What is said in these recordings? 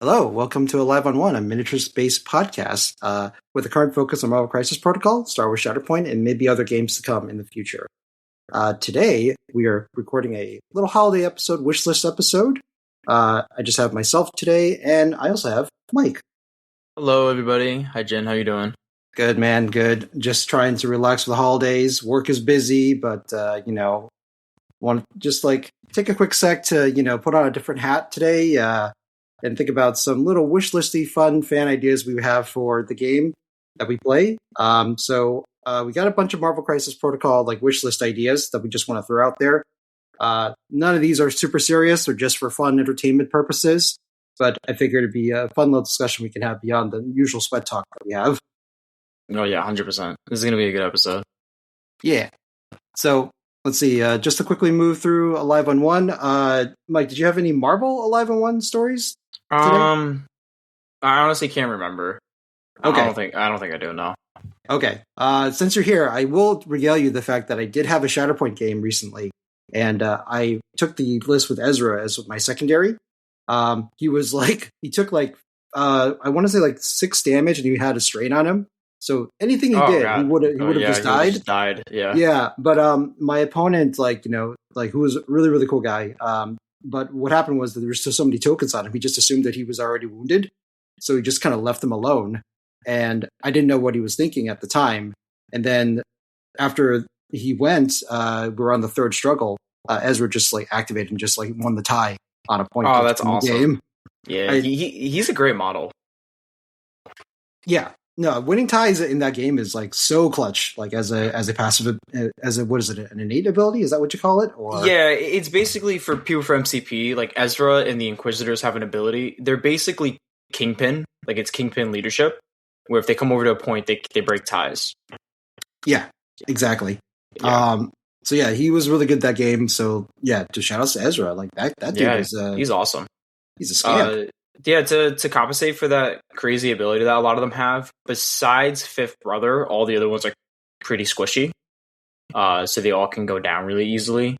Hello, welcome to Alive on One, a miniatures-based podcast with a current focus on Marvel Crisis Protocol, Star Wars Shatterpoint, and maybe other games to come in the future. Today, we are recording a little holiday episode, wishlist episode. I just have myself today, and I also have Mike. Hello, everybody. Hi, Jian. How you doing? Good, man. Good. Just trying to relax for the holidays. Work is busy, but, want to just, take a quick sec to, put on a different hat today, and think about some little wishlisty, fun fan ideas we have for the game that we play. So we got a bunch of Marvel Crisis Protocol wishlist ideas that we just want to throw out there. None of these are super serious; they're just for fun, entertainment purposes. But I figured it'd be a fun little discussion we can have beyond the usual sweat talk that we have. Oh yeah, 100%. This is gonna be a good episode. Yeah. So let's see. Just to quickly move through Alive on One. Mike, did you have any Marvel Alive on One stories today? I honestly can't remember. Okay. I don't think I do. No. Okay. Since you're here, I will regale you the fact that I did have a Shatterpoint game recently, and I took the list with Ezra as my secondary. He took I want to say 6 damage, and he had a strain on him. So anything he did, God. he would have just died. Just died. Yeah. Yeah. But my opponent, who was a really, really cool guy. But what happened was that there were still so many tokens on him. He just assumed that he was already wounded. So he just kind of left him alone. And I didn't know what he was thinking at the time. And then after he went, we're on the third struggle. Ezra just activated and just won the tie on a point. Oh, that's awesome. Game. Yeah, he's a great model. Yeah. No, winning ties in that game is so clutch. As a passive, what is it? An innate ability? Is that what you call it? Or yeah, it's basically for people for MCP. Ezra and the Inquisitors have an ability. They're basically Kingpin. It's Kingpin leadership, where if they come over to a point, they break ties. Yeah, exactly. Yeah. So yeah, he was really good that game. So yeah, just shout out to Ezra. That dude is he's awesome. He's a scamp. To compensate for that crazy ability that a lot of them have, besides Fifth Brother, all the other ones are pretty squishy. So they all can go down really easily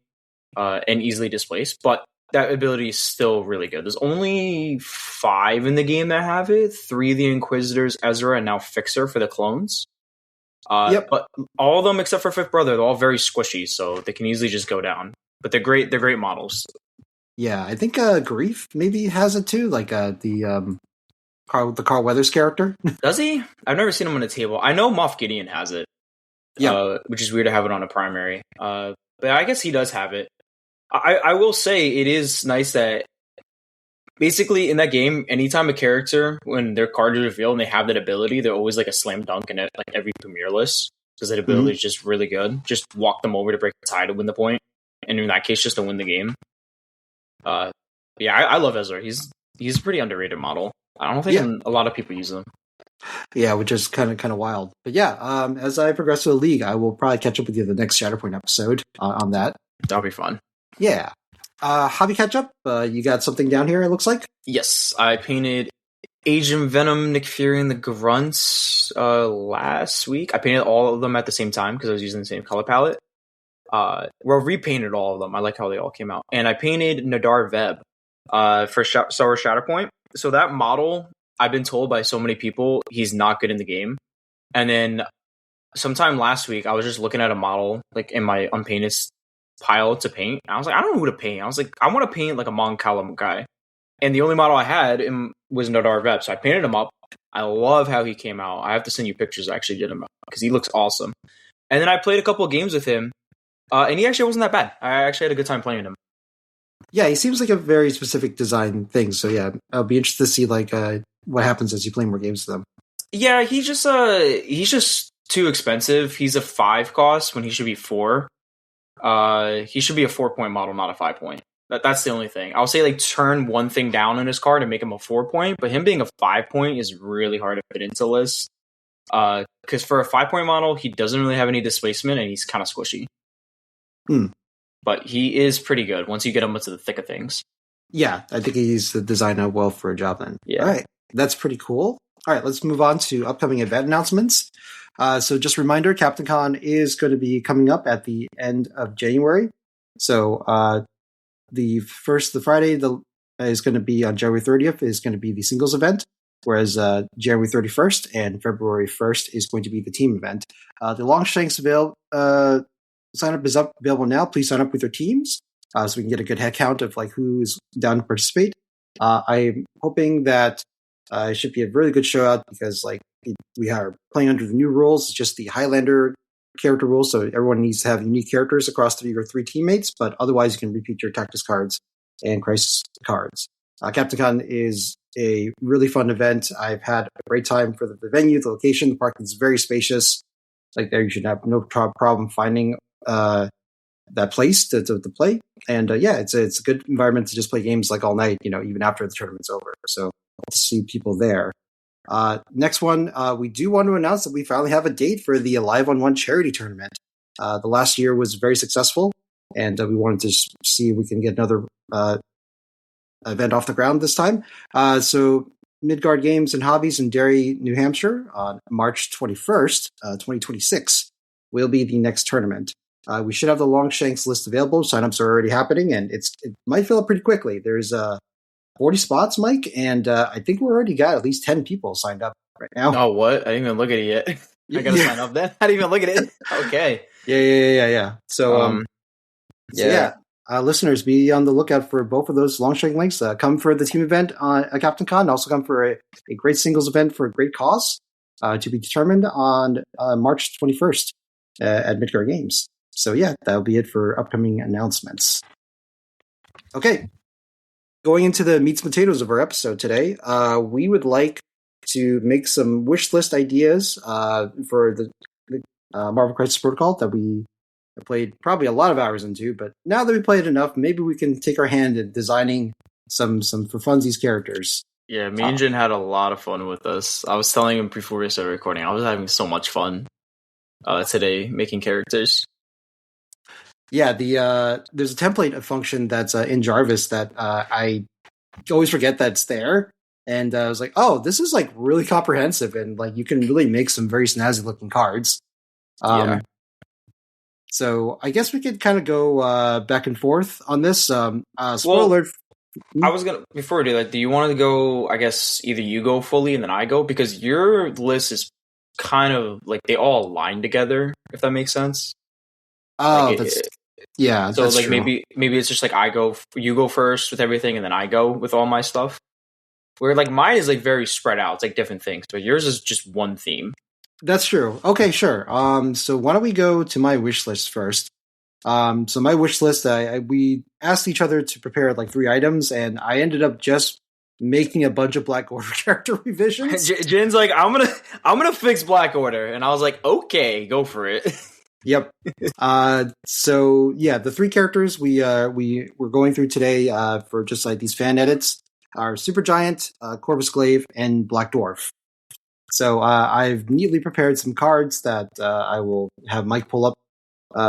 and easily displaced. But that ability is still really good. There's only 5 in the game that have it. 3 the Inquisitors, Ezra, and now Fixer for the clones. Yep. But all of them except for Fifth Brother, they're all very squishy, so they can easily just go down. But they're great. They're great models. Yeah, I think Grief maybe has it too, the Carl Weathers character. Does he? I've never seen him on a table. I know Moff Gideon has it. Yeah, which is weird to have it on a primary. But I guess he does have it. I will say it is nice that basically in that game, anytime a character, when their card is revealed and they have that ability, they're always a slam dunk in it, every premiere list, because that ability is just really good. Just walk them over to break the tie to win the point, and in that case, just to win the game. I love Ezra. He's a pretty underrated model. I don't think a lot of people use him. Yeah, which is kind of wild. But yeah, as I progress through the league, I will probably catch up with you the next Shatterpoint episode on that. That'll be fun. Yeah. Hobby catch up. You got something down here, it looks like? Yes, I painted Agent Venom, Nick Fury, and the Grunts last week. I painted all of them at the same time because I was using the same color palette. Repainted all of them. I like how they all came out. And I painted Nadar Veb for Star Wars Shatterpoint. So that model, I've been told by so many people, he's not good in the game. And then sometime last week, I was just looking at a model in my unpainted pile to paint. I was like, I don't know who to paint. I was like, I want to paint a Mon Callum guy. And the only model I had was Nadar Veb. So I painted him up. I love how he came out. I have to send you pictures. I actually did him up because he looks awesome. And then I played a couple of games with him. And he actually wasn't that bad. I actually had a good time playing him. Yeah, he seems like a very specific design thing. So yeah, I'll be interested to see what happens as you play more games with them. Yeah, he's just too expensive. He's a 5 cost when he should be 4. He should be a 4-point model, not a 5-point. That's the only thing. I'll say turn one thing down on his card and make him a 4-point, but him being a 5-point is really hard to fit into list. Because for a 5-point model, he doesn't really have any displacement and he's kind of squishy. But he is pretty good once you get him into the thick of things. Yeah, I think he's designed out well for a job then. Yeah. All right, that's pretty cool. All right, let's move on to upcoming event announcements. So just a reminder, Captain Con is going to be coming up at the end of January. So the Friday, the is going to be on January 30th is going to be the singles event, whereas January 31st and February 1st is going to be the team event. The Longshanks sign up is available now. Please sign up with your teams so we can get a good head count of like who's down to participate. I'm hoping that it should be a really good show out because like we are playing under the new rules. It's just the Highlander character rules, so everyone needs to have unique characters across your three teammates, but otherwise you can repeat your Tactics cards and Crisis cards. Captain Con is a really fun event. I've had a great time for the venue, the location. The parking is very spacious. Like there, you should have no problem finding that place to play. And it's a good environment to just play games like all night, even after the tournament's over. So I'll see people there. Next one, we do want to announce that we finally have a date for the Alive on One charity tournament. The last year was very successful, and we wanted to see if we can get another event off the ground this time. So Midgard Games and Hobbies in Derry, New Hampshire on March 21st, 2026 will be the next tournament. We should have the Longshanks list available. Signups are already happening, and it might fill up pretty quickly. There's 40 spots, Mike, and I think we already got at least 10 people signed up right now. Oh, what? I didn't even look at it yet. I gotta sign up then? I didn't even look at it. Okay. Yeah. So, listeners, be on the lookout for both of those Longshank links. Come for the team event at Captain Con. Also come for a great singles event for a great cause to be determined on March 21st at Midgard Games. So, that'll be it for upcoming announcements. Okay. Going into the meats and potatoes of our episode today, we would like to make some wish list ideas for the Marvel Crisis Protocol that we have played probably a lot of hours into. But now that we played enough, maybe we can take our hand in designing some for funsies characters. Yeah, me and Jian had a lot of fun with this. I was telling him before we started recording, I was having so much fun today making characters. Yeah, there's a template function that's in Jarvis that I always forget that's there. And I was like, oh, this is like really comprehensive. And like you can really make some very snazzy looking cards. So I guess we could kind of go back and forth on this. Spoiler. I was going to, before we do that, do you want to go, I guess, either you go fully and then I go? Because your list is kind of like they all align together, if that makes sense. Oh, like so like true. maybe it's just like you go first with everything and then I go with all my stuff. Where like mine is like very spread out. It's like different things, but yours is just one theme. That's true. Okay, sure. So why don't we go to my wish list first? So my wish list, we asked each other to prepare like 3 items, and I ended up just making a bunch of Black Order character revisions. Jin's like, I'm gonna fix Black Order, and I was like, okay, go for it. Yep. So yeah, the 3 characters we're going through today for just like these fan edits are Supergiant, Corvus Glaive, and Black Dwarf. So I've neatly prepared some cards that I will have Mike pull up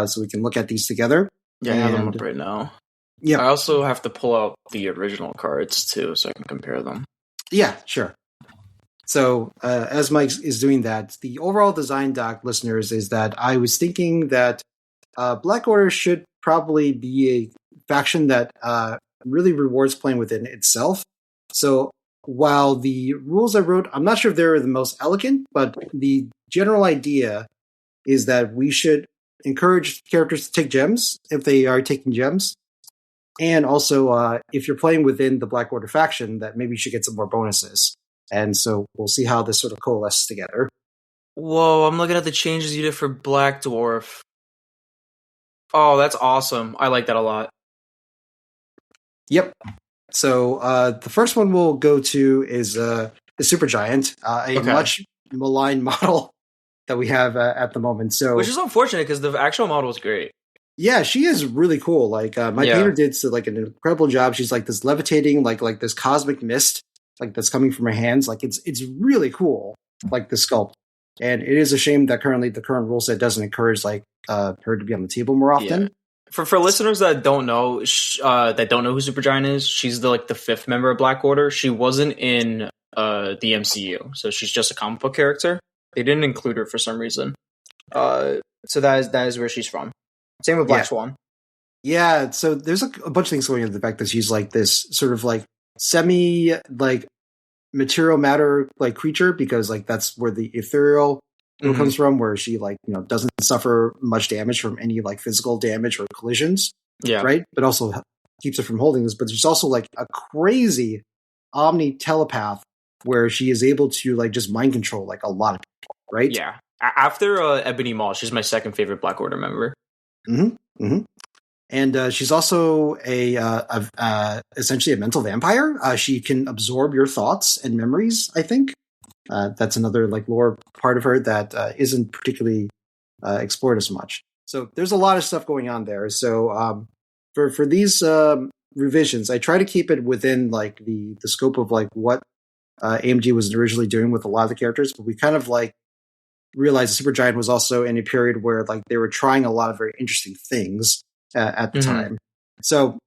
so we can look at these together. Yeah, I have them up right now. Yeah. I also have to pull out the original cards too, so I can compare them. Yeah, sure. So as Mike is doing that, the overall design doc, listeners, is that I was thinking that Black Order should probably be a faction that really rewards playing within itself. So while the rules I wrote, I'm not sure if they're the most elegant, but the general idea is that we should encourage characters to take gems if they are taking gems. And also, if you're playing within the Black Order faction, that maybe you should get some more bonuses. And so we'll see how this sort of coalesces together. Whoa, I'm looking at the changes you did for Black Dwarf. Oh, that's awesome. I like that a lot. Yep. So the first one we'll go to is the Supergiant, much maligned model that we have at the moment. So, which is unfortunate because the actual model is great. Yeah, she is really cool. Like my painter did like an incredible job. She's like this levitating, like this cosmic mist, like that's coming from her hands. Like it's really cool, like the sculpt. And it is a shame that currently the current rule set doesn't encourage like her to be on the table more often. Yeah. For listeners that don't know, who Supergiant is, she's the 5th member of Black Order. She wasn't in the MCU, so she's just a comic book character. They didn't include her for some reason. So that is where she's from. Same with Black Swan. Yeah, so there's a bunch of things going on with the fact that she's like this sort of like semi like material matter like creature, because like that's where the ethereal comes from, where she like doesn't suffer much damage from any like physical damage or collisions, right? But also keeps her from holding this. But she's also like a crazy omni telepath where she is able to like just mind control like a lot of people, right? Yeah. After Ebony Maw, she's my second favorite Black Order member. And she's also essentially a mental vampire. She can absorb your thoughts and memories, I think. That's another like lore part of her that isn't particularly explored as much. So there's a lot of stuff going on there. So for these revisions, I try to keep it within like the scope of like what AMG was originally doing with a lot of the characters, but we kind of like realized Supergiant was also in a period where like they were trying a lot of very interesting things at the time. So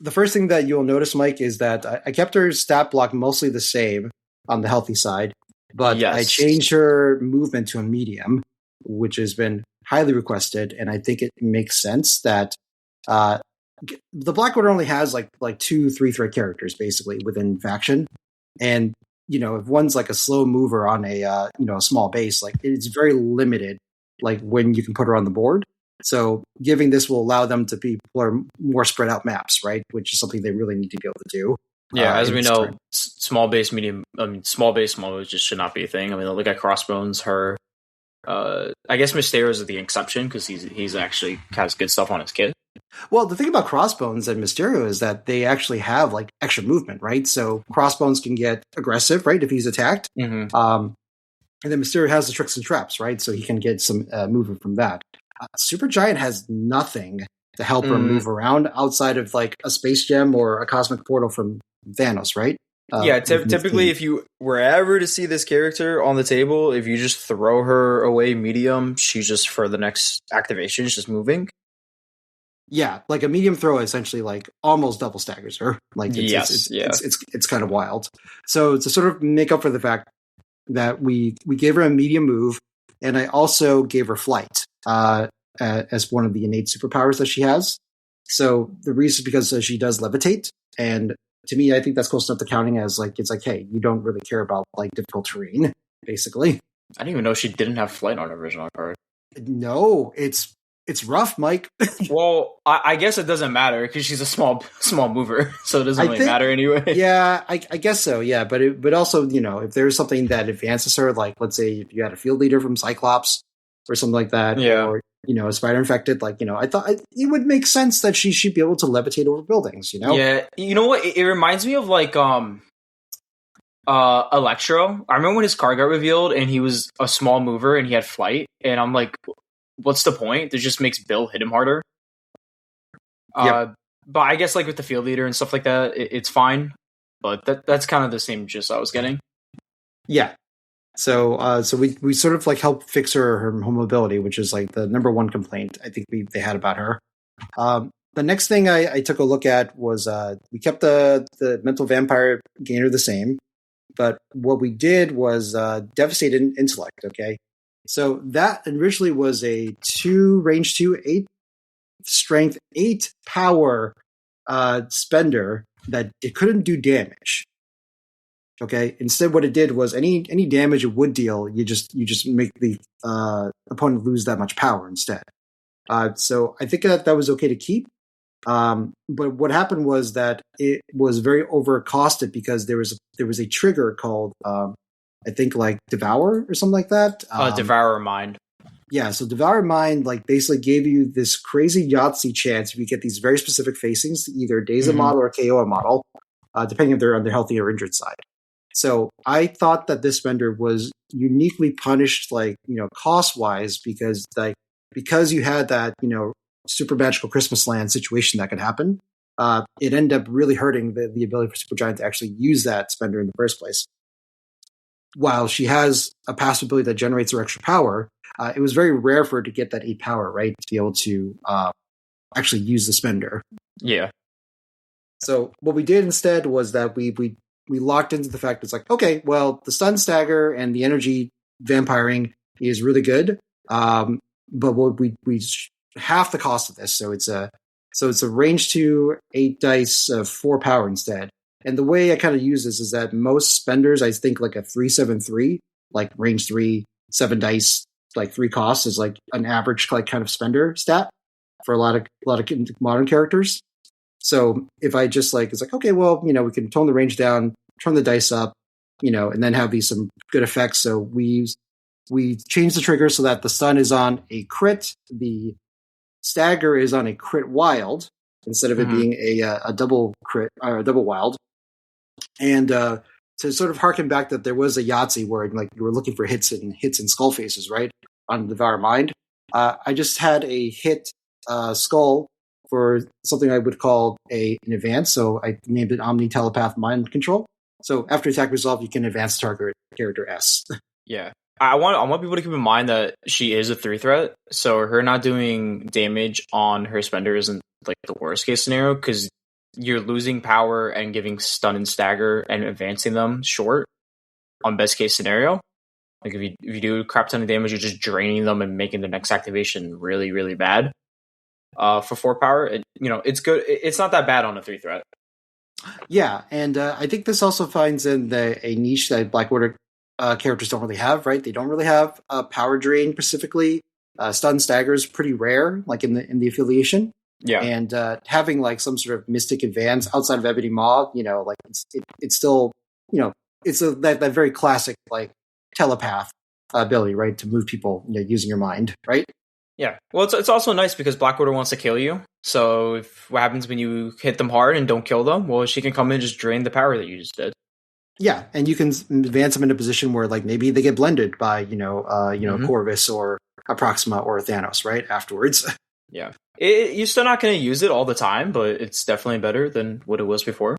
the first thing that you'll notice, Mike, is that I kept her stat block mostly the same on the healthy side, but I changed her movement to a medium, which has been highly requested, and I think it makes sense that the Black Order only has like 2 3-threat characters basically within faction, and if one's like a slow mover on a small base, like it's very limited like when you can put her on the board. So giving this will allow them to be more spread out maps, right? Which is something they really need to be able to do. Yeah, as we know, small base, medium, small base just should not be a thing. I mean, look at Crossbones, her. I guess Mysterio is the exception because he's actually has good stuff on his kit. Well, the thing about Crossbones and Mysterio is that they actually have like extra movement, right? So Crossbones can get aggressive, right, if he's attacked. And then Mysterio has the tricks and traps, right? So he can get some movement from that. Supergiant has nothing to help her move around outside of like a space gem or a cosmic portal from Thanos, right? Typically, if you were ever to see this character on the table, if you just throw her away medium, she's just for the next activation, she's just moving. Yeah, like a medium throw essentially like almost double staggers her. Like it's kind of wild. So to sort of make up for the fact that we gave her a medium move, and I also gave her flight as one of the innate superpowers that she has. So the reason is because she does levitate, and to me, I think that's close enough to counting as like it's like, hey, you don't really care about like difficult terrain, basically. I didn't even know she didn't have flight on her original card. No, it's rough, Mike. Well, I guess it doesn't matter because she's a small mover, so it doesn't really matter anyway. Yeah, I guess so. Yeah, but also if there's something that advances her, like let's say if you had a field leader from Cyclops or something like that, or a spider infected, like I thought it would make sense that she should be able to levitate over buildings. Yeah, you know what? It reminds me of like Electro. I remember when his card got revealed and he was a small mover and he had flight, and I'm like, what's the point? It just makes Bill hit him harder. But I guess like with the field leader and stuff like that, it's fine. But that's kind of the same gist I was getting. Yeah. So we sort of like helped fix her mobility, which is like the number one complaint I think they had about her. The next thing I took a look at was we kept the mental vampire gainer the same, but what we did was devastated intellect. Okay. So that originally was a 2 range 2, 8 strength, 8 power spender that it couldn't do damage. Okay. Instead, what it did was any damage it would deal, you just make the opponent lose that much power instead. So I think that was okay to keep. But what happened was that it was very overcosted because there was a trigger called I think like Devour or something like that. Devour Mind. Yeah, so Devour Mind like basically gave you this crazy Yahtzee chance if you get these very specific facings, either Daza model or KO model, depending if they're on the healthy or injured side. So I thought that this vendor was uniquely punished, like cost wise, because you had that super magical Christmas land situation that could happen. It ended up really hurting the ability for Supergiant to actually use that spender in the first place. While she has a passive ability that generates her extra power, it was very rare for her to get that 8 power, right? To be able to actually use the spender. Yeah. So what we did instead was that we locked into the fact it's like, okay, well, the stun stagger and the energy vampiring is really good. But we half the cost of this. So it's a range 2, 8 dice, 4 power instead. And the way I kind of use this is that most spenders, I think like a 3-7-3, like range 3, 7 dice, like 3 costs is like an average like kind of spender stat for a lot of modern characters. So if I just like, it's like, okay, well, we can tone the range down, turn the dice up, and then have these some good effects. So we change the trigger so that the stun is on a crit, the stagger is on a crit wild instead of it being a double crit or a double wild. And to sort of harken back that there was a Yahtzee where like you were looking for hits and skull faces, right, on Devour Mind. I just had a hit skull for something I would call an advance, so I named it Omni Telepath Mind Control. So after attack resolve, you can advance target character S. Yeah. I want people to keep in mind that she is a 3-threat, so her not doing damage on her spender isn't like the worst case scenario, because you're losing power and giving stun and stagger and advancing them short on best case scenario. Like if you do a crap ton of damage, you're just draining them and making the next activation really, really bad. For 4 power, it's good. It's not that bad on a 3-threat. Yeah, and I think this also finds in a niche that Black Order characters don't really have, right? They don't really have power drain specifically. Stun stagger is pretty rare, like in the affiliation. Yeah, and having like some sort of mystic advance outside of Ebony Maw, like it's still, it's that very classic like telepath ability, right, to move people, using your mind, right? Yeah. Well, it's also nice because Black Order wants to kill you. So if what happens when you hit them hard and don't kill them, well, she can come in and just drain the power that you just did. Yeah, and you can advance them in a position where like maybe they get blended by Corvus or a Proxima or a Thanos, right, afterwards. Yeah. You're still not going to use it all the time, but it's definitely better than what it was before.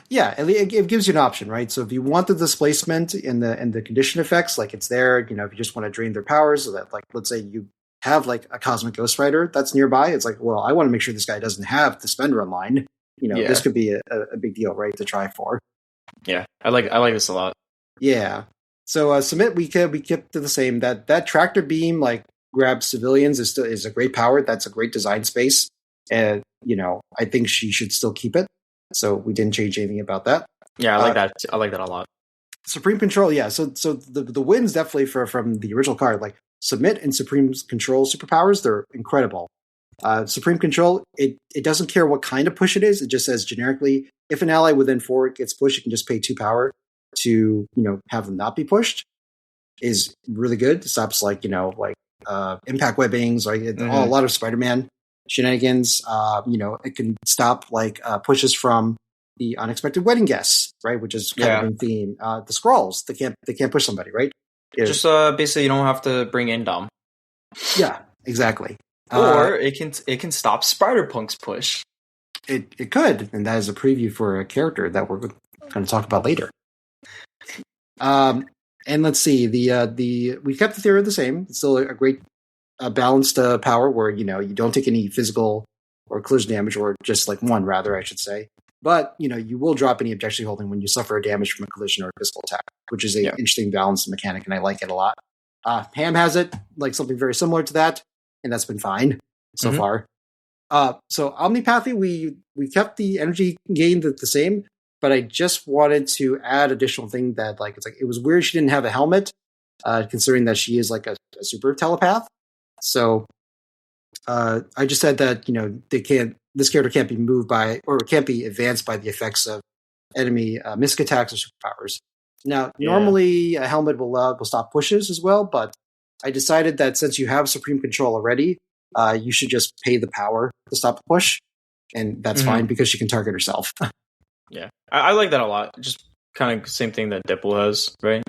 Yeah, it gives you an option, right? So if you want the displacement in the condition effects, like it's there, if you just want to drain their powers, so that like let's say you have like a Cosmic Ghost Rider that's nearby, it's like, well, I want to make sure this guy doesn't have the spender online. This could be a big deal, right, to try for. Yeah, I like this a lot. Yeah. So submit we kept to the same that tractor beam like grab civilians is a great power. That's a great design space, and I think she should still keep it. So we didn't change anything about that. Yeah, I like that. I like that a lot. Supreme Control, yeah. So the wins definitely from the original card, like Submit and Supreme Control superpowers, they're incredible. Supreme Control, it doesn't care what kind of push it is. It just says generically, if an ally within 4 gets pushed, you can just pay 2 power to have them not be pushed. Is really good. It stops like impact webbings, like a lot of Spider-Man shenanigans. It can stop like pushes from the unexpected wedding guests, right? Which is kind of in theme. The Skrulls, they can't push somebody, right? Just basically, you don't have to bring in Dom. Yeah, exactly. Or it can stop Spider-Punk's push. It could, and that is a preview for a character that we're going to talk about later. And let's see, we kept the theory the same. It's still a great balanced power where you don't take any physical or collision damage, or just like one rather, I should say. But you will drop any objection holding when you suffer a damage from a collision or a physical attack, which is an interesting balanced mechanic, and I like it a lot. Ham has it like something very similar to that, and that's been fine so far. So Omnipathy, we kept the energy gain the same, but I just wanted to add additional thing that like it was weird she didn't have a helmet, considering that she is like a super telepath. So I just said that this character can't be moved by or can't be advanced by the effects of enemy mystic attacks or superpowers. Now, normally a helmet will stop pushes as well, but I decided that since you have Supreme Control already, you should just pay the power to stop the push, and that's fine because she can target herself. Yeah, I like that a lot. Just kind of same thing that Dipple has, right?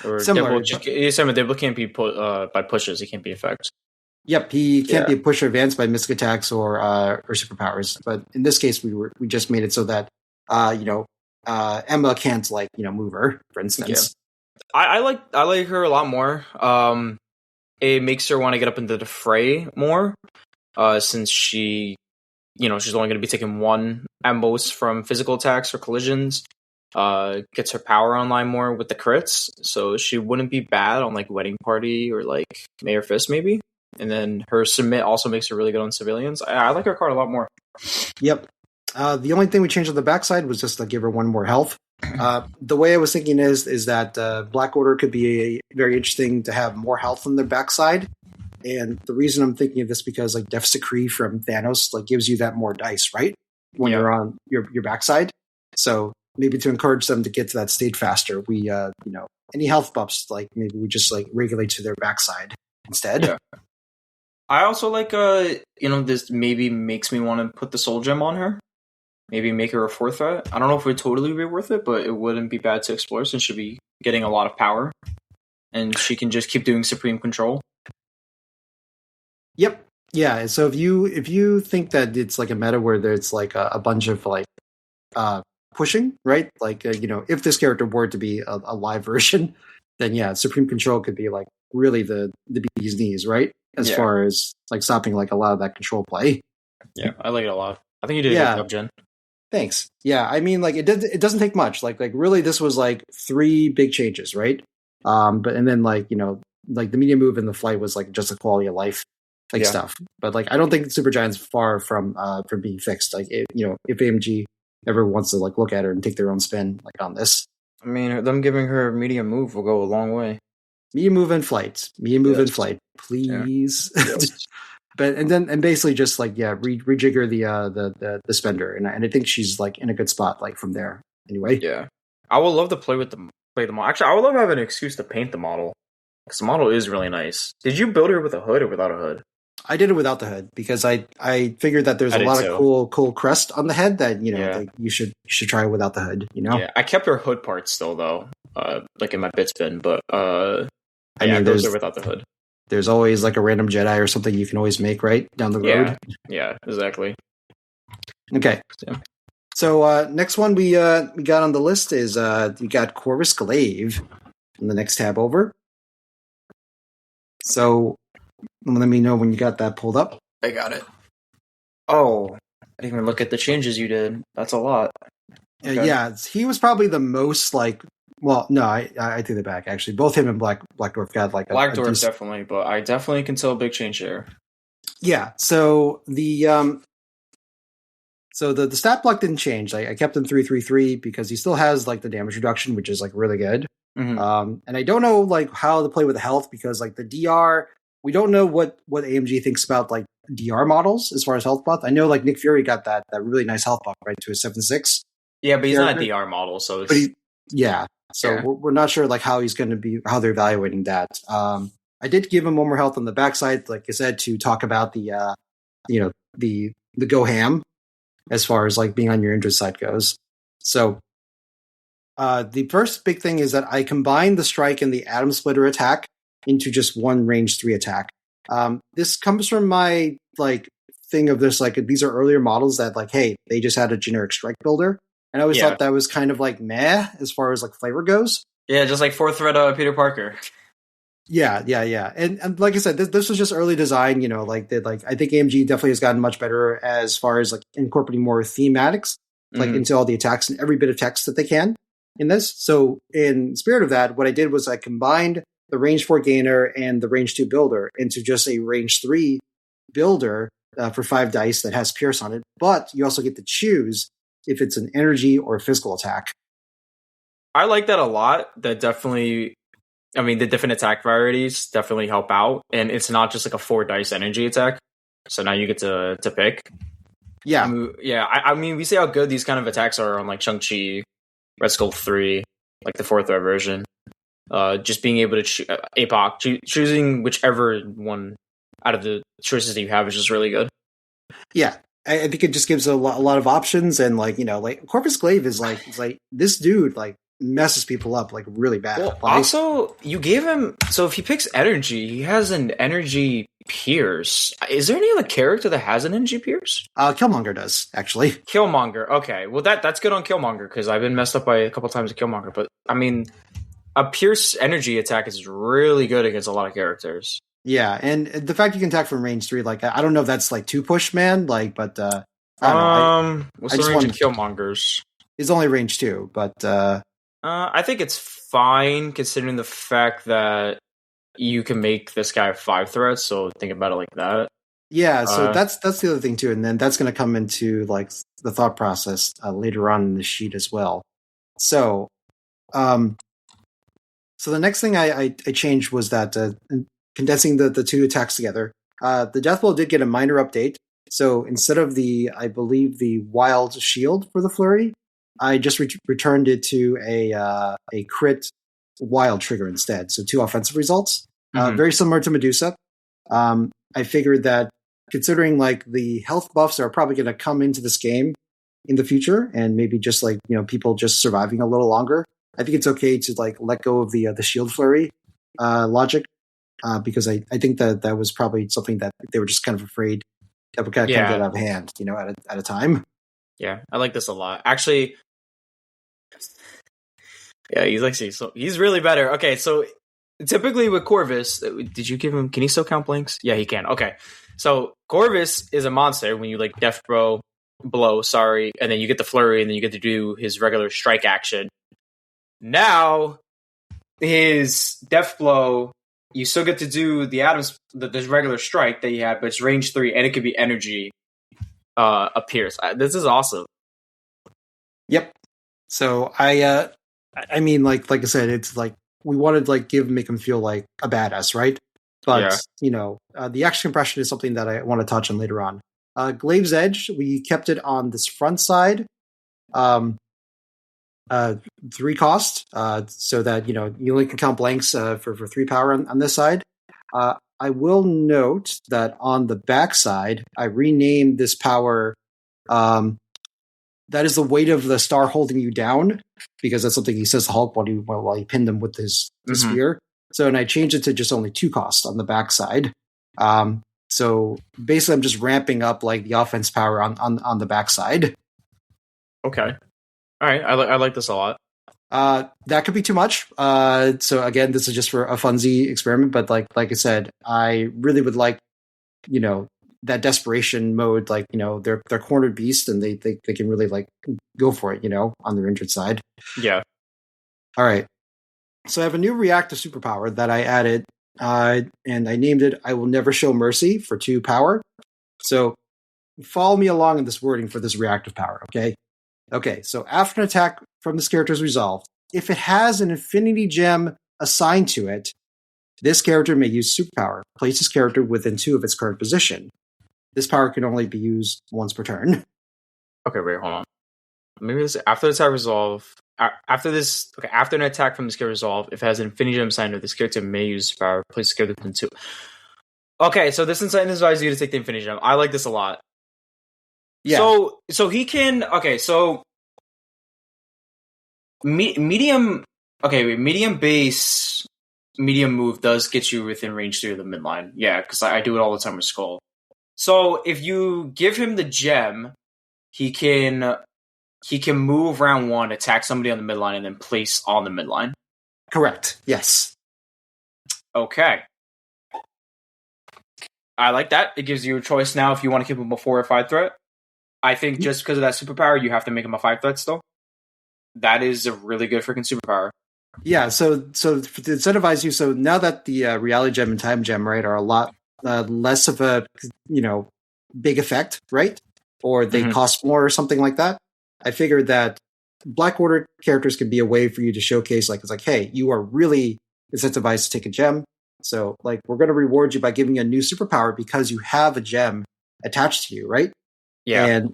Or Similar. Dipple can't be put by pushes. He can't be effects. Yep, he can't be pushed or advanced by mystic attacks or superpowers. But in this case, we just made it so that Emma can't move her, for instance. Yeah. I like her a lot more. It makes her want to get up into the fray more, since she's only going to be taking 1 at most from physical attacks or collisions. Gets her power online more with the crits, so she wouldn't be bad on like Wedding Party or like Mayor Fist maybe. And then her submit also makes her really good on civilians. I like her card a lot more. Yep. The only thing we changed on the backside was just to give her one more health. The way I was thinking is that Black Order could be very interesting to have more health on their backside. And the reason I'm thinking of this because like Deficit Cree from Thanos like gives you that more dice, right? When you're on your backside. So maybe to encourage them to get to that state faster, we any health buffs like maybe we just like regulate to their backside instead. Yeah. I also like this maybe makes me want to put the soul gem on her. Maybe make her a 4th threat. I don't know if it would totally be worth it, but it wouldn't be bad to explore since she'll be getting a lot of power. And she can just keep doing supreme control. Yep. Yeah. So if you think that it's like a meta where there's like a bunch of like pushing, right? Like if this character were to be a live version, then yeah, supreme control could be like really the bee's knees, right? As far as like stopping like a lot of that control play. Yeah, I like it a lot. I think you did a good job, Jian. Thanks. Yeah, I mean, like it doesn't take much. Like really, this was like 3 big changes, right? And then like like the media move and the flight was like just a quality of life stuff. But like I don't think Supergiant's far from being fixed. Like if AMG ever wants to like look at her and take their own spin like on this, I mean, them giving her media move will go a long way. Media move and flight, and flight, please. Yeah. And basically just like rejigger the spender, and I think she's like in a good spot like from there anyway. Yeah, I would love to play the model. Actually, I would love to have an excuse to paint the model because the model is really nice. Did you build her with a hood or without a hood? I did it without the hood because I figured that there's a lot of cool crest on the head that like you should try without the hood. Yeah, I kept her hood parts still though, like in my bit spin, but I mean, built her without the hood. There's always like a random Jedi or something you can always make right down the road. Yeah, exactly. Okay. So next one we got on the list is we got Corvus Glaive on the next tab over. So let me know when you got that pulled up. I got it. Oh, I didn't even look at the changes you did. That's a lot. Okay. Yeah, he was probably the most like. Well, no, I take it back. Actually, both him and Black Dwarf got like Black Dwarf definitely, but I definitely can tell a big change there. Yeah. So the stat block didn't change. I kept him 333 because he still has like the damage reduction, which is like really good. Mm-hmm. And I don't know like how to play with health because like the DR, we don't know what AMG thinks about like DR models as far as health buff. I know like Nick Fury got that really nice health buff right to a 7.6. Yeah, but he's not a DR model, so it's... So we're not sure like how he's going to be, how they're evaluating that. I did give him one more health on the backside, like I said, to talk about the go ham as far as like being on your injured side goes. So the first big thing is that I combined the strike and the atom splitter attack into just one range 3 attack. This comes from my like thing of this, like these are earlier models that like, hey, they just had a generic strike builder. And I always thought that was kind of like meh as far as like flavor goes. Yeah, just like 4th thread Peter Parker. Yeah. And like I said, this was just early design, I think AMG definitely has gotten much better as far as like incorporating more thematics like into all the attacks and every bit of text that they can in this. So in spirit of that, what I did was I combined the range 4 gainer and the range 2 builder into just a range 3 builder for 5 dice that has Pierce on it. But you also get to choose if it's an energy or physical attack. I like that a lot. That definitely, I mean, the different attack varieties definitely help out. And it's not just like a 4 dice energy attack. So now you get to pick. Yeah. I mean, we see how good these kind of attacks are on like Shang-Chi, Red Skull 3, like the 4th threat version. Just being able to APOC, choosing whichever one out of the choices that you have is just really good. Yeah. I think it just gives a lot of options, and like like Corvus Glaive is like this dude like messes people up like really bad. Well, also, you gave him if he picks energy, he has an energy pierce. Is there any other character that has an energy pierce? Killmonger does actually. Killmonger, okay. Well, that's good on Killmonger because I've been messed up by a couple times with Killmonger. But I mean, a pierce energy attack is really good against a lot of characters. Yeah, and the fact you can attack from range 3, like I don't know if that's like too push, man. Like, but I don't know. What's the range of Killmongers? It's only range 2, but I think it's fine considering the fact that you can make this guy 5 threats. So think about it like that. Yeah, so that's the other thing too, and then that's going to come into like the thought process later on in the sheet as well. So, so the next thing I changed was that condensing the two attacks together. The Death Blow did get a minor update. So instead of I believe the Wild Shield for the Flurry, I just returned it to a crit Wild trigger instead. So 2 offensive results, very similar to Medusa. I figured that considering like the health buffs are probably going to come into this game in the future, and maybe just like people just surviving a little longer, I think it's okay to like let go of the Shield Flurry logic, because I think that was probably something that they were just kind of afraid that would kind of get out of hand, at a time. Yeah, I like this a lot. Actually, yeah, he's really better. Okay, so typically with Corvus, did you give him? Can he still count blanks? Yeah, he can. Okay, so Corvus is a monster when you like Death Blow, and then you get the Flurry, and then you get to do his regular strike action. Now, his Death Blow, you still get to do the the regular strike that you had, but it's range 3, and it could be energy appears. This is awesome. Yep. So I mean, like I said, it's like we wanted to make him feel like a badass, right? But the action compression is something that I want to touch on later on. Glaive's Edge, we kept it on this front side. 3 cost, so that you only can count blanks for 3 power on this side. I will note that on the back side, I renamed this power. That is the weight of the star holding you down, because that's something he says to Hulk while he pinned him with his spear. So, and I changed it to just only 2 cost on the back side. So basically, I'm just ramping up like the offense power on the back side. Okay. All right, I like this a lot. That could be too much. So again, this is just for a funsy experiment, but like I said, I really would like, that desperation mode, like, they're cornered beast and they can really like go for it, on their injured side. Yeah. All right. So I have a new reactive superpower that I added, and I named it I Will Never Show Mercy for 2 power. So follow me along in this wording for this reactive power, okay? Okay, so after an attack from this character is resolved, if it has an infinity gem assigned to it, this character may use superpower. Place this character within 2 of its current position. This power can only be used once per turn. Okay, wait, hold on. Maybe this after the attack resolve. After an attack from this character resolve, if it has an infinity gem assigned to it, this character may use superpower. Place this character within 2. Okay, so this incentivizes you to take the infinity gem. I like this a lot. Yeah. So he can. Okay, so medium base, medium move does get you within range 3 of the midline. Yeah, because I do it all the time with Skull. So if you give him the gem, he can move round 1, attack somebody on the midline, and then place on the midline. Correct. Yes. Okay. I like that. It gives you a choice now if you want to keep him a 4 or 5 threat. I think just because of that superpower, you have to make him a 5 threat still. That is a really good freaking superpower. Yeah, so to incentivize you, so now that the reality gem and time gem, right, are a lot less of a big effect, right? Or they cost more or something like that. I figured that Black Order characters could be a way for you to showcase it's like, hey, you are really incentivized to take a gem. So like we're gonna reward you by giving you a new superpower because you have a gem attached to you, right? Yeah.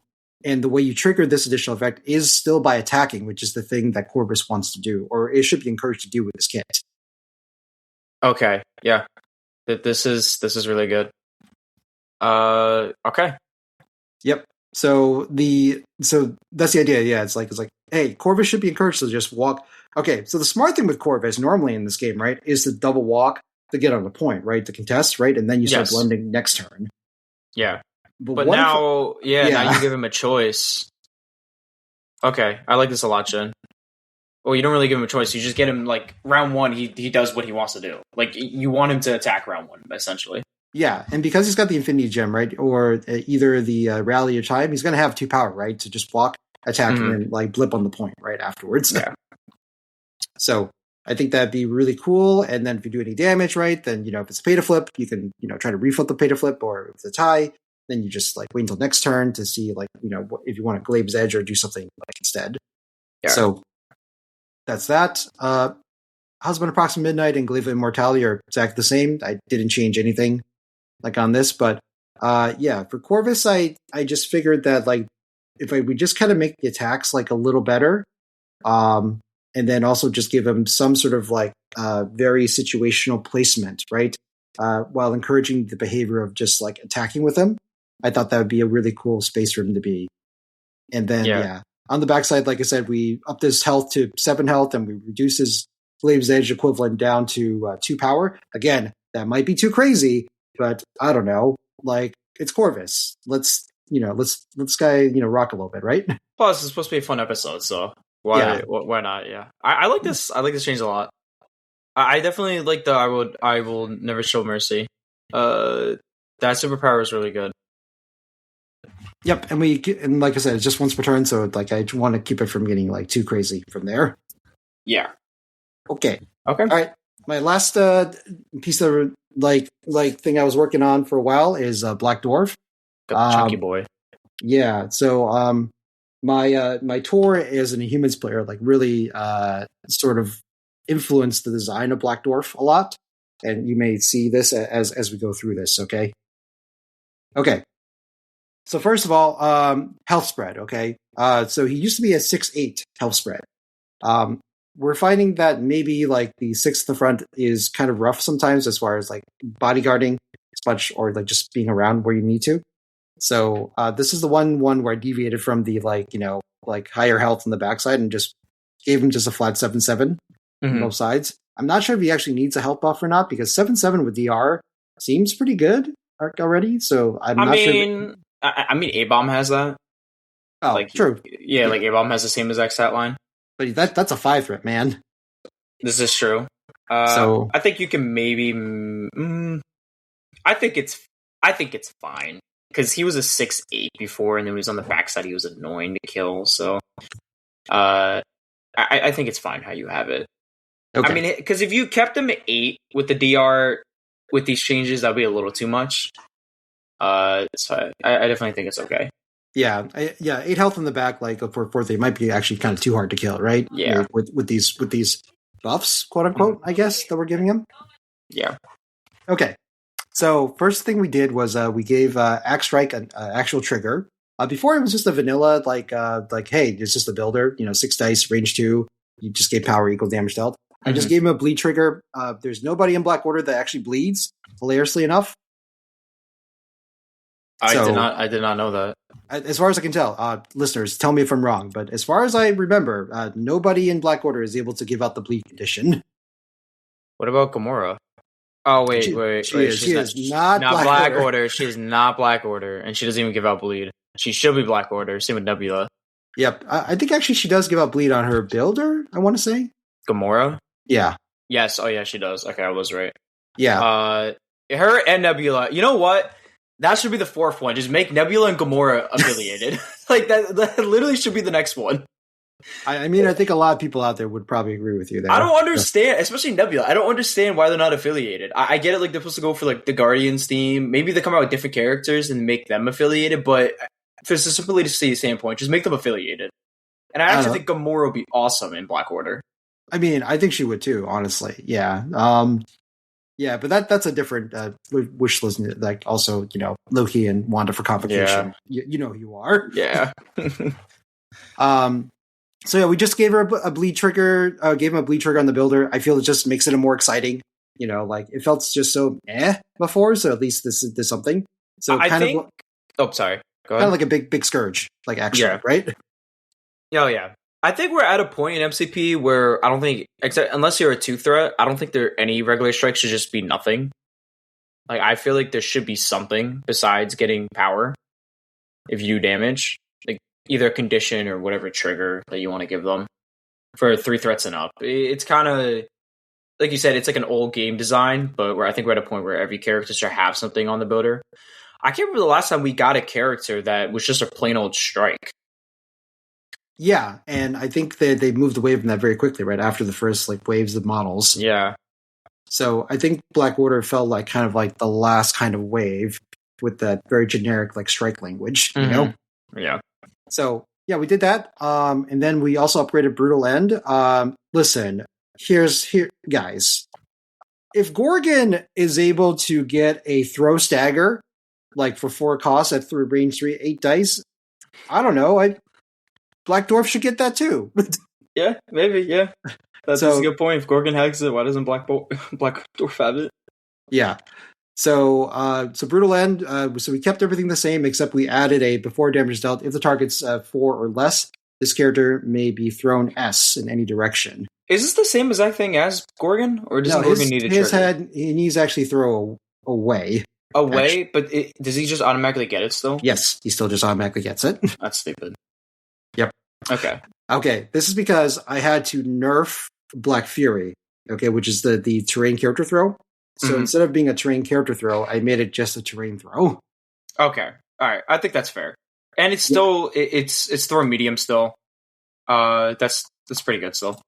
And the way you trigger this additional effect is still by attacking, which is the thing that Corvus wants to do, or it should be encouraged to do with this kit. Okay, yeah. This is really good. Okay. Yep. So that's the idea. Yeah, it's like, hey, Corvus should be encouraged to just walk. Okay, so the smart thing with Corvus normally in this game, right, is to double walk to get on the point, right, to contest, right, and then you start blending next turn. Yeah. But now, now you give him a choice. Okay, I like this a lot, Jian. Well, you don't really give him a choice. You just get him, like, round 1, he does what he wants to do. Like, you want him to attack round 1, essentially. Yeah, and because he's got the Infinity Gem, right, or either the Rally or Time, he's going to have 2 power, right, to just walk, attack, and then, like, blip on the point right afterwards. Yeah. So, I think that'd be really cool. And then if you do any damage, right, then, if it's a pay to flip, you can, try to reflip the pay to flip, or if it's a tie, then you just like wait until next turn to see like, if you want to Glabe's Edge or do something like instead. Yeah. So that's that. Husband Approximate Midnight and Glaive of Immortality are exactly the same. I didn't change anything like on this, but for Corvus, I just figured that like if we just kind of make the attacks like a little better, and then also just give him some sort of like very situational placement, right? While encouraging the behavior of just like attacking with him. I thought that would be a really cool space for him to be. And then, on the backside, like I said, we upped his health to 7 health and we reduce his Glave's Edge equivalent down to 2 power. Again, that might be too crazy, but I don't know. Like, it's Corvus. Let's guy, rock a little bit, right? Plus, it's supposed to be a fun episode, so why not? Yeah, I like this. I like this change a lot. I definitely like the I will never show mercy. That superpower is really good. Yep, and like I said, it's just once per turn, so like I want to keep it from getting like too crazy from there. Yeah. Okay. All right. My last piece of like thing I was working on for a while is Black Dwarf. Chunky boy. Yeah. So my tour as an Humans player like really sort of influenced the design of Black Dwarf a lot, and you may see this as we go through this. Okay. So first of all, health spread. Okay. So he used to be a 6/8 health spread. We're finding that maybe like the 6 at the front is kind of rough sometimes as far as like bodyguarding as much or like just being around where you need to. So this is the one where I deviated from the like higher health on the backside and just gave him just a flat 7/7 on both sides. I'm not sure if he actually needs a health buff or not because 7/7 with DR seems pretty good already. So I'm not sure. I mean, A-Bomb has that. Oh, like, true. Yeah, like A-Bomb has the same exact stat line. But that's a 5 threat, man. This is true. So I think you can maybe. I think it's fine because he was a 6/8 before, and then he was on the backside. He was annoying to kill. So, I think it's fine how you have it. Okay. I mean, because if you kept him at 8 with the DR with these changes, that'd be a little too much. So I definitely think it's okay. Yeah, 8 health in the back, like for 4th, they might be actually kind of too hard to kill, right? Yeah, with these buffs, quote unquote, I guess that we're giving him. Yeah. Okay. So first thing we did was we gave Axe Strike an actual trigger. Before it was just a vanilla like hey, it's just a builder, 6 dice, range 2. You just gave power equal damage dealt. I just gave him a bleed trigger. There's nobody in Black Order that actually bleeds, hilariously enough. I did not know that. As far as I can tell, listeners, tell me if I'm wrong, but as far as I remember, nobody in Black Order is able to give out the bleed condition. What about Gamora? Oh wait. She is not Black Order. She is not Black Order, and she doesn't even give out bleed. She should be Black Order. Same with Nebula. Yep, I think actually she does give out bleed on her builder. I want to say Gamora. Yeah. Yes. Oh yeah, she does. Okay, I was right. Yeah. Her and Nebula. You know what? That should be the 4th one. Just make Nebula and Gamora affiliated. Like that literally should be the next one. I mean, I think a lot of people out there would probably agree with you there. I don't understand, especially Nebula. I don't understand why they're not affiliated. I get it, like they're supposed to go for like the Guardians theme. Maybe they come out with different characters and make them affiliated. But for a simplicity standpoint, just make them affiliated. And I actually think Gamora would be awesome in Black Order. I mean, I think she would too. Honestly, yeah. Yeah, but that's a different wish list. Like also, Loki and Wanda for complication. Yeah. You know who you are. Yeah. So yeah, we just gave her a bleed trigger. Gave him a bleed trigger on the builder. I feel it just makes it more exciting. Like it felt just so before. So at least this is something. So I think. Oh, sorry. Go ahead. Kind of like a big scourge, like actually, right? Oh yeah. I think we're at a point in MCP where I don't think, except unless you're a 2 threat, I don't think any regular strike should just be nothing. Like I feel like there should be something besides getting power if you do damage, like either a condition or whatever trigger that you want to give them for 3 threats and up. It's kind of like you said, it's like an old game design, but where I think we're at a point where every character should have something on the builder. I can't remember the last time we got a character that was just a plain old strike. Yeah, and I think that they moved away from that very quickly, right after the first like waves of models. Yeah. So I think Black Order felt like kind of like the last kind of wave with that very generic like strike language, you know? Yeah. So yeah, we did that. And then we also upgraded Brutal End. Listen, here, guys. If Gorgon is able to get a throw stagger, like for 4 costs at through range 3, 8 dice, I don't know. Black Dwarf should get that too. Yeah, maybe, yeah. That's a good point. If Gorgon has it, why doesn't Black Dwarf have it? Yeah. So Brutal End, so we kept everything the same, except we added a before damage dealt. If the target's 4 or less, this character may be thrown S in any direction. Is this the same exact thing as Gorgon? Or does Gorgon need a trigger? His head, he needs to actually throw away. Away? But does he just automatically get it still? Yes, he still just automatically gets it. That's stupid. Yep. Okay, this is because I had to nerf Black Fury, okay, which is the terrain character throw. So instead of being a terrain character throw, I made it just a terrain throw. Okay. All right. I think that's fair. And it's still it's throw medium still. That's pretty good still.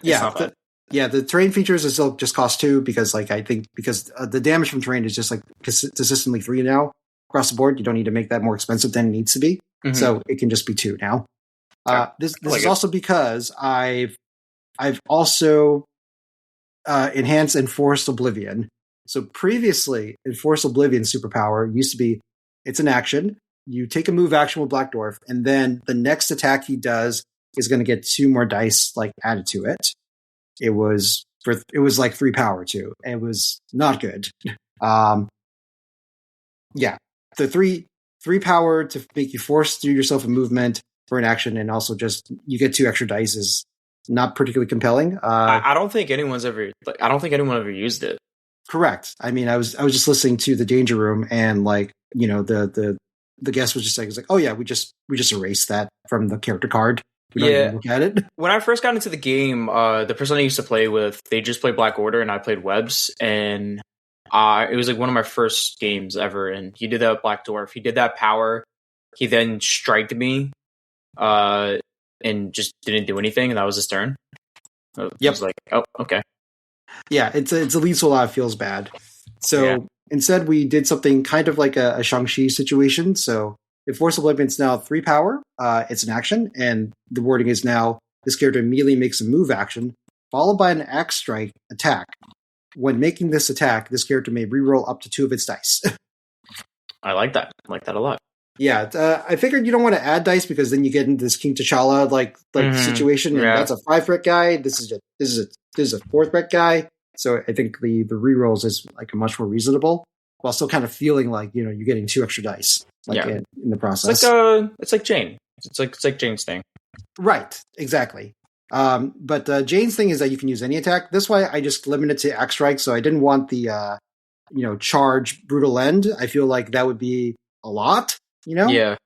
The terrain features is still just cost 2 because the damage from terrain is just like consistently 3 now across the board. You don't need to make that more expensive than it needs to be. So it can just be 2 now. This is also because I've also enhanced Enforced Oblivion. So previously, Enforced Oblivion superpower used to be, it's an action. You take a move action with Black Dwarf, and then the next attack he does is going to get 2 more dice like added to it. It was like 3 power too. It was not good. The 3 power to make you force through yourself a movement for an action, and also just you get 2 extra dice is not particularly compelling. I don't think anyone ever used it. Correct. I mean, I was just listening to the Danger Room, and like the guest was just like, oh yeah, we just erased that from the character card. We don't even look at it. When I first got into the game, the person I used to play with, they just played Black Order, and I played Webs, and it was like one of my first games ever. And he did that with Black Dwarf. He did that power. He then striked me, and just didn't do anything, and that was his turn. I was like, oh, okay. Yeah, it's a lead so loud feels bad. So instead, we did something kind of like a Shang-Chi situation. So Enforced Oblivion is now 3 power. It's an action, and the wording is now this character immediately makes a move action, followed by an axe strike attack. When making this attack, this character may reroll up to 2 of its dice. I like that. I like that a lot. Yeah, I figured you don't want to add dice because then you get into this King T'Challa like situation, and that's a 5 threat guy. This is a 4 threat guy. So I think the rerolls is like a much more reasonable, while still kind of feeling like you're getting 2 extra dice in the process. It's like Jane. It's like Jane's thing. Right. Exactly. But Jane's thing is that you can use any attack. That's why I just limited to axe strike. So I didn't want the charge brutal end. I feel like that would be a lot. Yeah.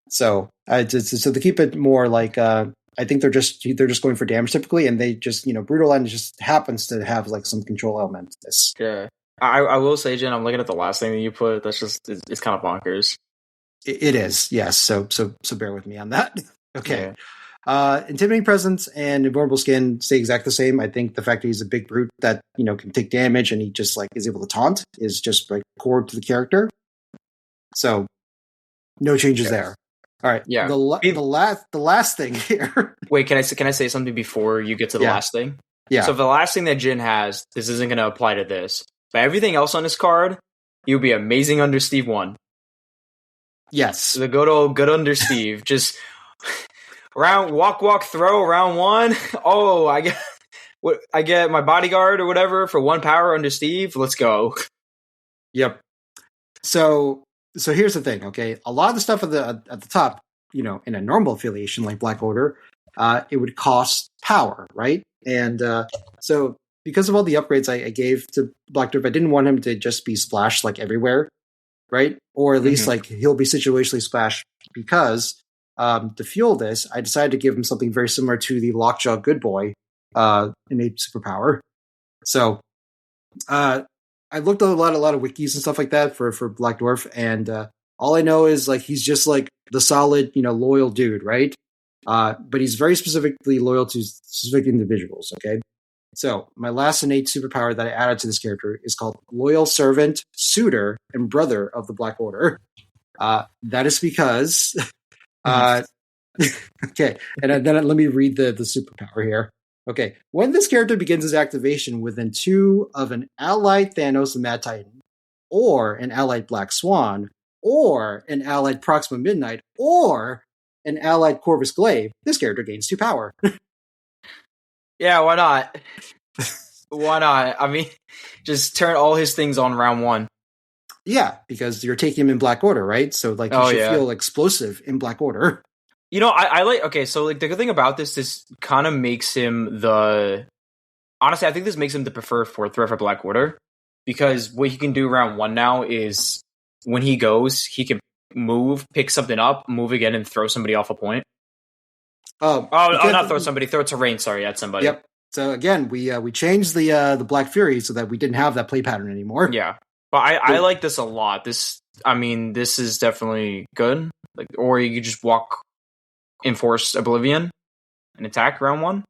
So to keep it more like I think they're just going for damage typically, and they just brutal end just happens to have like some control element to this. Yeah, I will say, Jen, I'm looking at the last thing that you put. That's just it's kind of bonkers. It is, yes. So bear with me on that. Okay. Yeah. Intimidating presence and invulnerable skin stay exactly the same. I think the fact that he's a big brute that can take damage and he just like is able to taunt is just like core to the character. So no changes there. All right. Yeah. The last thing here. Wait, can I say something before you get to the last thing? Yeah. So the last thing that Jin has, this isn't going to apply to this, but everything else on this card, you'll be amazing under Steve 1. Yes. The good old under Steve. Just walk, throw, round 1. Oh, I get my bodyguard or whatever for 1 power under Steve. Let's go. Yep. So here's the thing, okay? A lot of the stuff at the top, in a normal affiliation like Black Order, it would cost power, right? And so because of all the upgrades I gave to Black Dwarf, I didn't want him to just be splashed like everywhere, right? Or at least like he'll be situationally splashed because to fuel this, I decided to give him something very similar to the Lockjaw Good Boy innate superpower. So I looked at a lot of wikis and stuff like that for Black Dwarf, and all I know is like he's just like the solid, loyal dude, right? but he's very specifically loyal to specific individuals. Okay, so my last innate superpower that I added to this character is called Loyal Servant, Suitor, and Brother of the Black Order. That is because, okay, and then let me read the superpower here. Okay, when this character begins his activation within 2 of an allied Thanos and Mad Titan, or an allied Black Swan, or an allied Proxima Midnight, or an allied Corvus Glaive, this character gains 2 power. Yeah, why not? Why not? I mean, just turn all his things on round 1. Yeah, because you're taking him in Black Order, right? So like he should feel explosive in Black Order. You know, I like, okay, so like the good thing about this kind of makes him honestly, I think this makes him the preferred 4th threat for Black Order, because what he can do round 1 now is when he goes, he can move, pick something up, move again, and throw somebody off a point. Not throw somebody, throw terrain, sorry, at somebody. Yep. So again, we changed the Black Fury so that we didn't have that play pattern anymore. Yeah. But I like this a lot. This is definitely good. Like, or you could just walk Enforce Oblivion and attack round 1.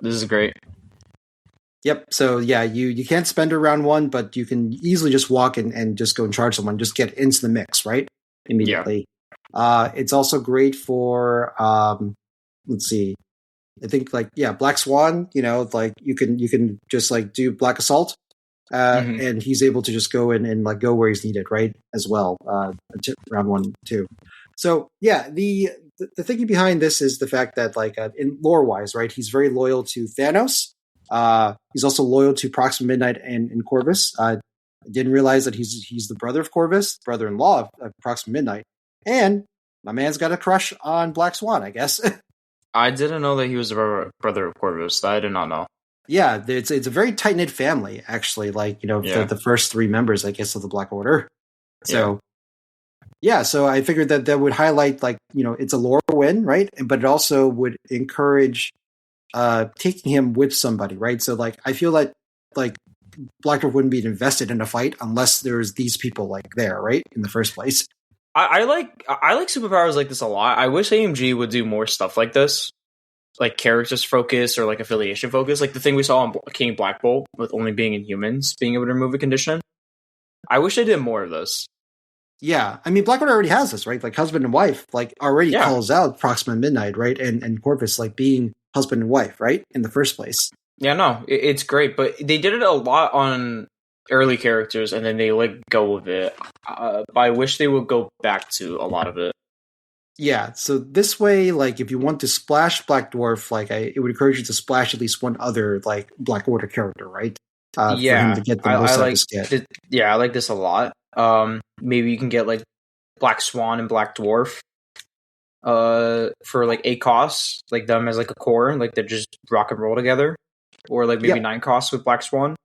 This is great. Yep. So yeah, you can't spend her round 1, but you can easily just walk and just go and charge someone, just get into the mix, right? Immediately. Yeah. It's also great for let's see. I think Black Swan, like you can just like do Black Assault. And he's able to just go in and like go where he's needed, right? As well, round 1, 2. So yeah, the thinking behind this is the fact that like in lore wise, right, he's very loyal to Thanos. He's also loyal to Proxima Midnight and Corvus. I didn't realize that he's the brother of Corvus, brother-in-law of Proxima Midnight, and my man's got a crush on Black Swan, I guess. I didn't know that he was the brother of Corvus. I did not know. Yeah, it's a very tight knit family, actually. Like the first 3 members, I guess, of the Black Order. So. Yeah, so I figured that would highlight, like, it's a lore win, right? But it also would encourage taking him with somebody, right? So, like, I feel like Black Dwarf wouldn't be invested in a fight unless there's these people, like, there, right? In the first place. I like superpowers like this a lot. I wish AMG would do more stuff like this. Like, characters focus or, like, affiliation focus. Like, the thing we saw on King Black Bolt with only being Inhumans, being able to remove a condition. I wish they did more of this. Yeah, I mean, Black Order already has this, right? Like, husband and wife, like, already calls out Proxima Midnight, right? And Corvus, like, being husband and wife, right? In the first place. Yeah, no, it's great, but they did it a lot on early characters, and then they let go of it. But I wish they would go back to a lot of it. Yeah, so this way, like, if you want to splash Black Dwarf, like, it would encourage you to splash at least one other, like, Black Order character, right? For him to get the most out of his kit. I like this a lot. Maybe you can get like Black Swan and Black Dwarf for like 8 costs, like them as like a core, like they just rock and roll together, or like maybe 9 costs with Black Swan.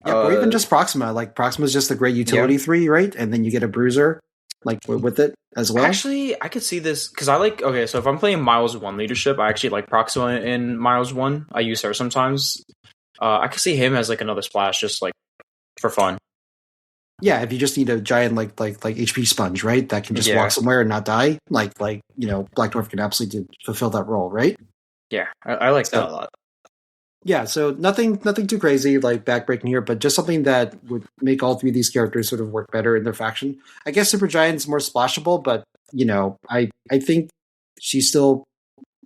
Yeah, or even just Proxima. Like Proxima is just a great utility 3, right? And then you get a bruiser like with it as well. Actually, I could see this because I like. Okay, so if I'm playing Miles 1 leadership, I actually like Proxima in Miles 1. I use her sometimes. I could see him as like another splash, just like for fun. Yeah, if you just need a giant like HP sponge, right? That can just walk somewhere and not die. Like Black Dwarf can absolutely fulfill that role, right? Yeah, I like that a lot. Yeah, so nothing too crazy, like backbreaking here, but just something that would make all 3 of these characters sort of work better in their faction. I guess Supergiant's more splashable, but I think she's still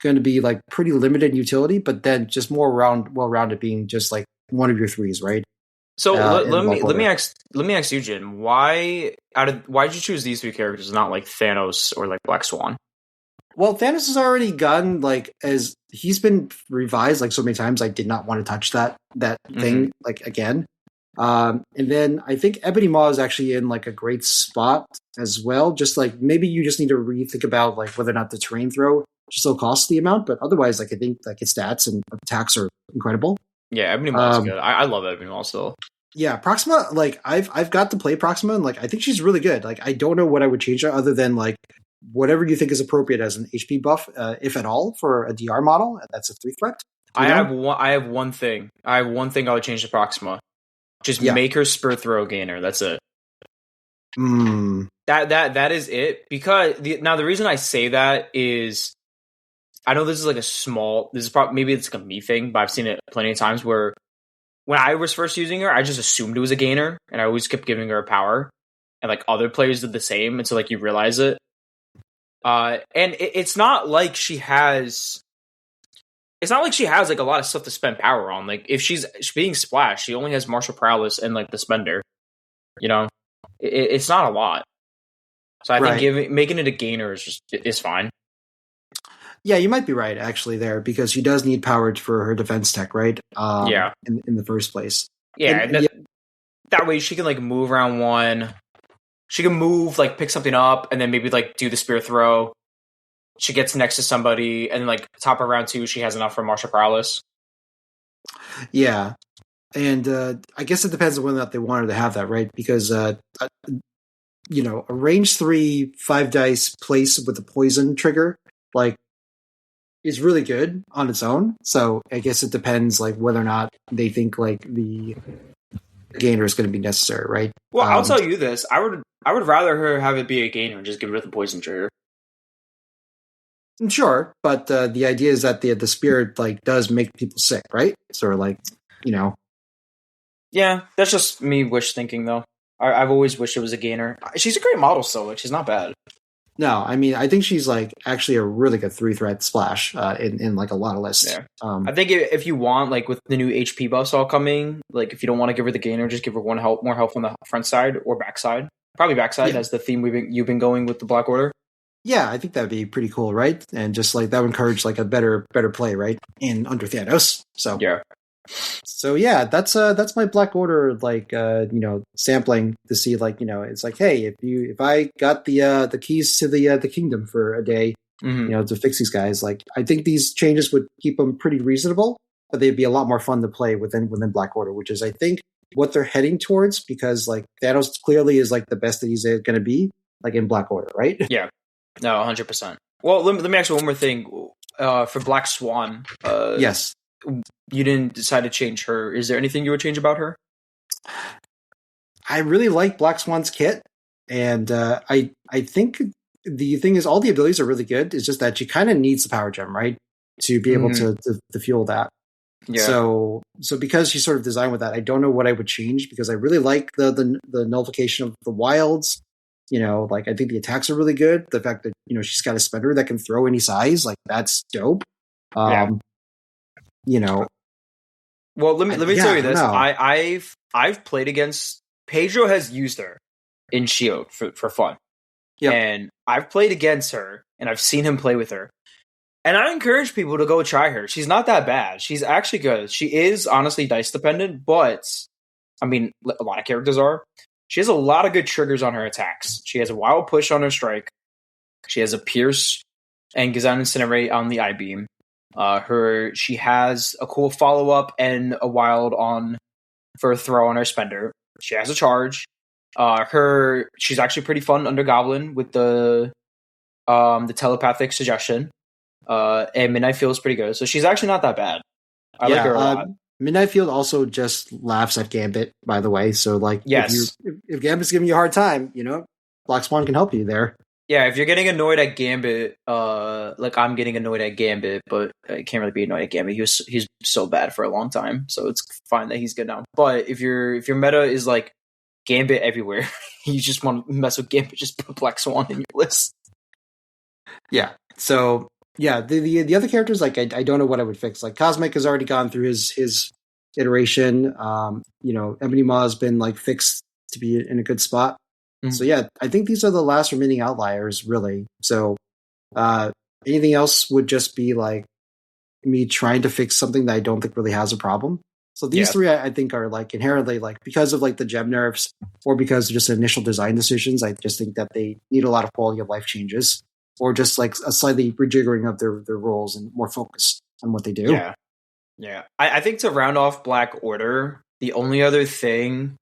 going to be like pretty limited utility, but then just more well-rounded, being just like one of your 3s, right? So let me ask you, Jian, why'd you choose these 3 characters and not like Thanos or like Black Swan? Well, Thanos has already gotten like, as he's been revised like so many times, I did not want to touch that thing like again. And then I think Ebony Maw is actually in like a great spot as well. Just like maybe you just need to rethink about like whether or not the terrain throw still costs the amount, but otherwise, like I think like his stats and attacks are incredible. Yeah, Ebony Maw is good. I love Ebony Maw still. Yeah, Proxima, like I've got to play Proxima, and like I think she's really good. Like I don't know what I would change her other than like whatever you think is appropriate as an HP buff, if at all, for a DR model. That's a 3 threat. I have one thing. I would change to Proxima. Just make her spur throw gainer. That's it. That is it. Because the reason I say that is I know this is like this is probably maybe it's like a me thing, but I've seen it plenty of times where when I was first using her, I just assumed it was a gainer, and I always kept giving her a power, and like other players did the same until like you realize it. And it's not like she has. It's not like she has like a lot of stuff to spend power on. Like if she's being splashed, she only has martial prowess and like the spender. You know, it's not a lot. So I think making it a gainer is fine. Yeah, you might be right actually there because she does need power for her defense tech, right? Yeah. In the first place. Yeah, that way she can like move around one. She can move, like pick something up, and then maybe like do the spear throw. She gets next to somebody, and then like top of round 2, she has enough for martial prowess. Yeah, and I guess it depends on whether or not they wanted to have that, right? Because you know, a range 3 5 dice place with a poison trigger, like, is really good on its own. So I guess it depends, like whether or not they think like the gainer is going to be necessary, right? Well, I'll tell you this: I would rather her have it be a gainer and just give her the poison trigger. Sure, but the idea is that the spirit like does make people sick, right? Sort of like, you know. Yeah, that's just me wish thinking though. I've always wished it was a gainer. She's a great model still. Like she's not bad. No, I mean I think she's like actually a really good 3-threat splash in like a lot of lists. Yeah. I think if you want like with the new HP buffs all coming, like if you don't want to give her the gainer, just give her more health on the front side or back side. Probably backside. Yeah. That's the theme you've been going with the Black Order. Yeah, I think that'd be pretty cool, right? And just like that would encourage like a better play, right? In under Thanos. So yeah. So yeah, that's my Black Order like you know, sampling to see like, you know, it's like, hey, if I got the keys to the kingdom for a day, you know, to fix these guys, like I think these changes would keep them pretty reasonable, but they'd be a lot more fun to play within Black Order, which is I think what they're heading towards because like Thanos clearly is like the best that he's going to be like in Black Order, right? Yeah. No, 100%. Well, let me ask you one more thing. For Black Swan, yes, you didn't decide to change her. Is there anything you would change about her? I really like Black Swan's kit, and I think the thing is all the abilities are really good. It's just that she kind of needs the power gem, right, to be able to fuel that. Yeah. So because she's sort of designed with that, I don't know what I would change because I really like the nullification of the wilds. You know, like I think the attacks are really good. The fact that, you know, she's got a spender that can throw any size, like that's dope. You know. Well, let me tell you this. I've played against Pedro has used her in Shield for fun. Yep. And I've played against her and I've seen him play with her. And I encourage people to go try her. She's not that bad. She's actually good. She is honestly dice dependent, but I mean, a lot of characters are. She has a lot of good triggers on her attacks. She has a wild push on her strike. She has a pierce and Gazan Incinerate on the I-beam. She has a cool follow-up and a wild on for a throw on her spender. She has a charge. She's actually pretty fun under Goblin with the telepathic suggestion. And Midnight Field is pretty good. So she's actually not that bad. I like her a lot. Midnight Field also just laughs at Gambit, by the way. So, like, yes. if Gambit's giving you a hard time, you know, Black Swan can help you there. Yeah, if you're getting annoyed at Gambit, like I'm getting annoyed at Gambit, but I can't really be annoyed at Gambit. He's so bad for a long time, so it's fine that he's good now. But if your meta is like Gambit everywhere, you just want to mess with Gambit, just put Black Swan in your list. Yeah. So. Yeah, the other characters, like I don't know what I would fix. Like Cosmic has already gone through his iteration. You know, Ebony Maw has been like fixed to be in a good spot. Mm-hmm. So yeah, I think these are the last remaining outliers, really. So anything else would just be like me trying to fix something that I don't think really has a problem. So these three, I think, are like inherently like because of like the gem nerfs or because of just initial design decisions. I just think that they need a lot of quality of life changes. Or just like a slightly rejiggering of their roles and more focus on what they do. Yeah. I think to round off Black Order, the only other thing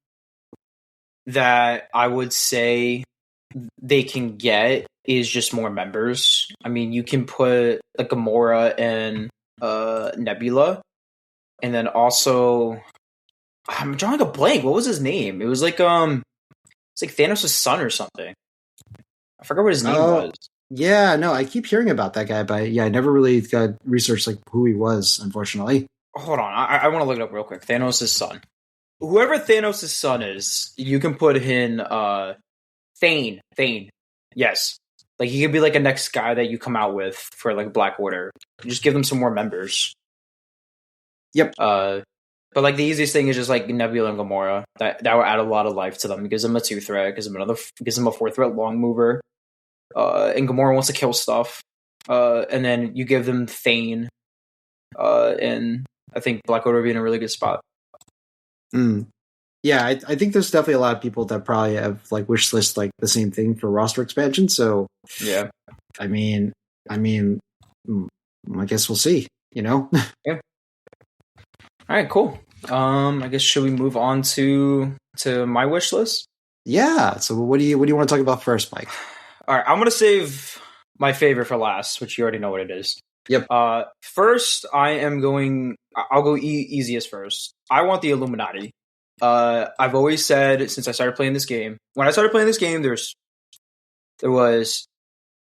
that I would say they can get is just more members. I mean, you can put like Gamora and Nebula, and then also I'm drawing a blank. What was his name? It was like It's like Thanos' son or something. I forgot what his name was. Yeah, no, I keep hearing about that guy, but yeah, I never really got researched like who he was, unfortunately. Hold on, I want to look it up real quick. Thanos' son. Whoever Thanos' son is, you can put in Thane. Thane. Yes. Like he could be like a next guy that you come out with for like Black Order. You just give them some more members. Yep. But like the easiest thing is just like Nebula and Gamora. That will add a lot of life to them. It gives them a 2-threat, gives them a 4-threat long mover. And Gamora wants to kill stuff. And then you give them Thane. And I think Black Order would be in a really good spot. Yeah, I think there's definitely a lot of people that probably have like wish list like the same thing for roster expansion. So yeah, I mean, I guess we'll see. Yeah. All right, cool. I guess should we move on to my wish list? Yeah. So what do you want to talk about first, Mike? All right, I'm gonna save my favorite for last, which you already know what it is. Yep. First, I'll go easiest first. I want the Illuminati. I've always said since I started playing this game. When I started playing this game, there was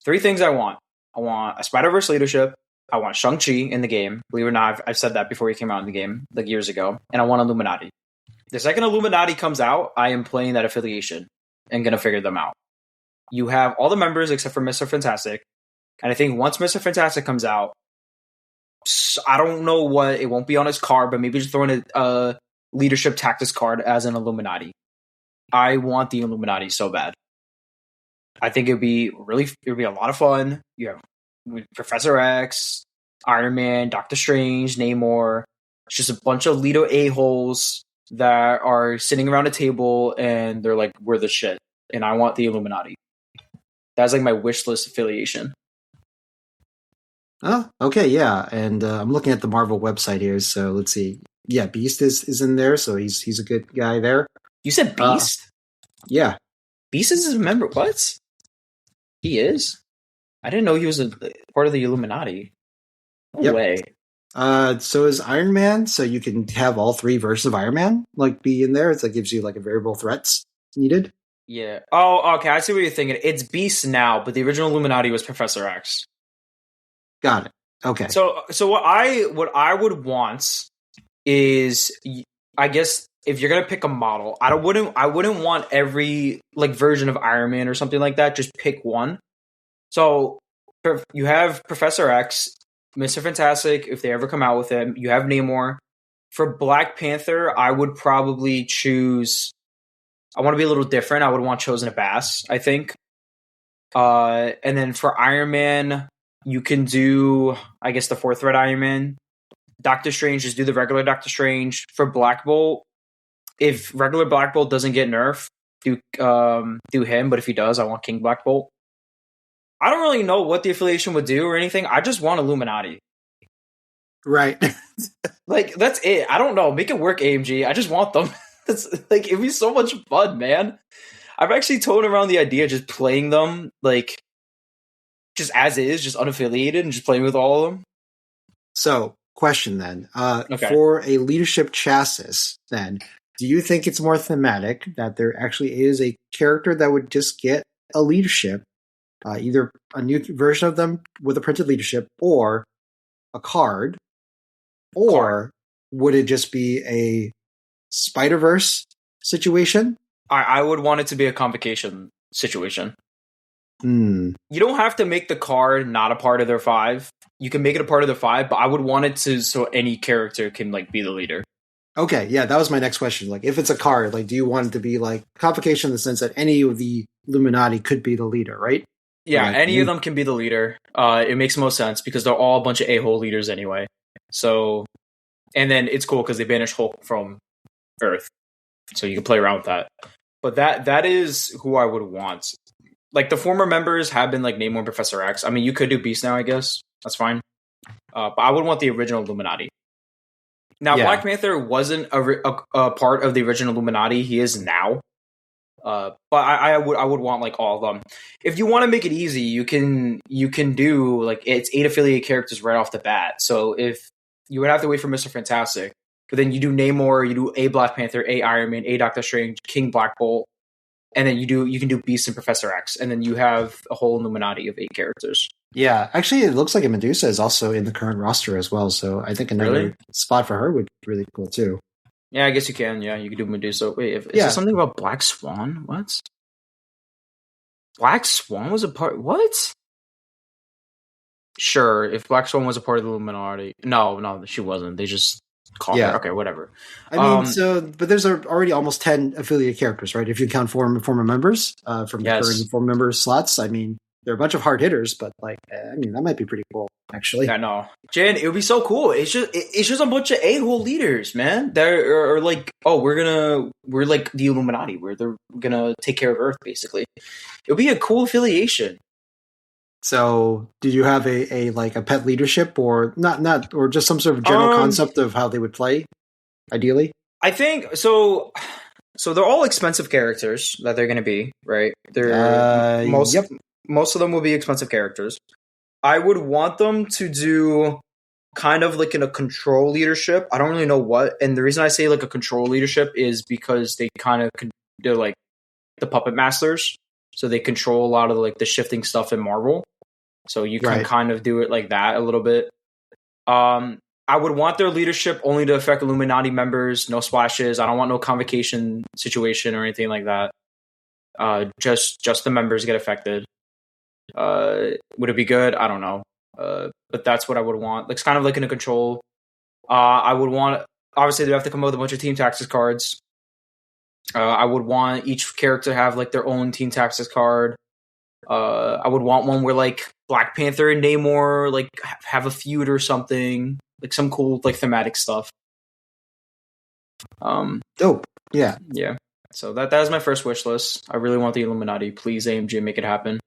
3 things I want. I want a Spider-Verse leadership. I want Shang-Chi in the game. Believe it or not, I've said that before he came out in the game, like years ago. And I want Illuminati. The second Illuminati comes out, I am playing that affiliation and going to figure them out. You have all the members except for Mr. Fantastic. And I think once Mr. Fantastic comes out, I don't know what, it won't be on his card, but maybe just throw in a leadership tactics card as an Illuminati. I want the Illuminati so bad. I think it would be a lot of fun. You have Professor X, Iron Man, Doctor Strange, Namor. It's just a bunch of Leto a-holes that are sitting around a table and they're like, we're the shit. And I want the Illuminati. That's like my wish list affiliation. Oh, okay, yeah. And I'm looking at the Marvel website here, so let's see. Yeah, Beast is in there, so he's a good guy there. You said Beast? Yeah. Beast is a member. What? He is? I didn't know he was a part of the Illuminati. No way. So is Iron Man, so you can have all 3 versions of Iron Man like be in there. It's like gives you like a variable threats needed. Yeah. Oh, okay. I see what you're thinking. It's Beast now, but the original Illuminati was Professor X. Got it. Okay. So what I would want is, I guess if you're gonna pick a model, I wouldn't want every like version of Iron Man or something like that. Just pick one. So you have Professor X, Mr. Fantastic, if they ever come out with him. You have Namor. For Black Panther, I would probably choose. I want to be a little different. I would want Chosen Abbas, I think. And then for Iron Man, you can do, I guess, the 4-threat Iron Man. Doctor Strange, just do the regular Doctor Strange. For Black Bolt, if regular Black Bolt doesn't get nerfed, do him. But if he does, I want King Black Bolt. I don't really know what the affiliation would do or anything. I just want Illuminati. Right. Like, that's it. I don't know. Make it work, AMG. I just want them. It's like, it'd be so much fun, man. I've actually toyed around the idea of just playing them, like, just as is, just unaffiliated, and just playing with all of them. So, question then. Okay. For a leadership chassis, then, do you think it's more thematic that there actually is a character that would just get a leadership, either a new version of them with a printed leadership, or a card, or would it just be a Spider-Verse situation? I would want it to be a convocation situation. You don't have to make the card not a part of their 5. You can make it a part of the 5, but I would want it to so any character can like be the leader. Okay, yeah, that was my next question. Like, if it's a card, like, do you want it to be like convocation in the sense that any of the Illuminati could be the leader, right? Yeah, like, any of them can be the leader. It makes most sense because they're all a bunch of a-hole leaders anyway. So, and then it's cool because they banish Hulk from Earth, so you can play around with that. But that is who I would want. Like, the former members have been like Namor and Professor X. I mean, you could do Beast now, I guess. That's fine. But I would want the original Illuminati. Now, yeah. Black Panther wasn't a part of the original Illuminati. He is now. But I would want like all of them. If you want to make it easy, you can do like it's 8 affiliate characters right off the bat. So if you would have to wait for Mr. Fantastic, but then you do Namor, you do a Black Panther, a Iron Man, a Doctor Strange, King Black Bolt, and then you can do Beast and Professor X, and then you have a whole Illuminati of 8 characters. Yeah, actually, it looks like a Medusa is also in the current roster as well. So I think another spot for her would be really cool too. Yeah, I guess you can. Yeah, you could do Medusa. Wait, is there something about Black Swan? What? Black Swan was a part. What? Sure, if Black Swan was a part of the Illuminati. No, she wasn't. They just called her. Okay, whatever. I mean, but there's already almost 10 affiliated characters, right? If you count former members from the current former member slots. I mean, there are a bunch of hard hitters, but like, I mean, that might be pretty cool, actually. I know, Jian, it would be so cool. It's just a bunch of a-hole leaders, man. They're like, oh, we're like the Illuminati, where they're gonna take care of Earth, basically. It would be a cool affiliation. So, did you have a pet leadership, or not, or just some sort of general concept of how they would play, ideally? I think so. So they're all expensive characters that they're going to be, right? They're most of them will be expensive characters. I would want them to do kind of like in a control leadership. I don't really know what, and the reason I say like a control leadership is because they're like the puppet masters, so they control a lot of like the shifting stuff in Marvel. So you can kind of do it like that a little bit. I would want their leadership only to affect Illuminati members, no splashes. I don't want no convocation situation or anything like that. Just the members get affected. Would it be good? I don't know. But that's what I would want. It's kind of like in a control. I would want, obviously they have to come up with a bunch of Team Taxes cards. I would want each character to have like their own Team Taxes card. I would want one where like Black Panther and Namor like have a feud or something, like some cool like thematic stuff. Dope. Yeah. So that is my first wish list. I really want the Illuminati. Please, AMG, make it happen.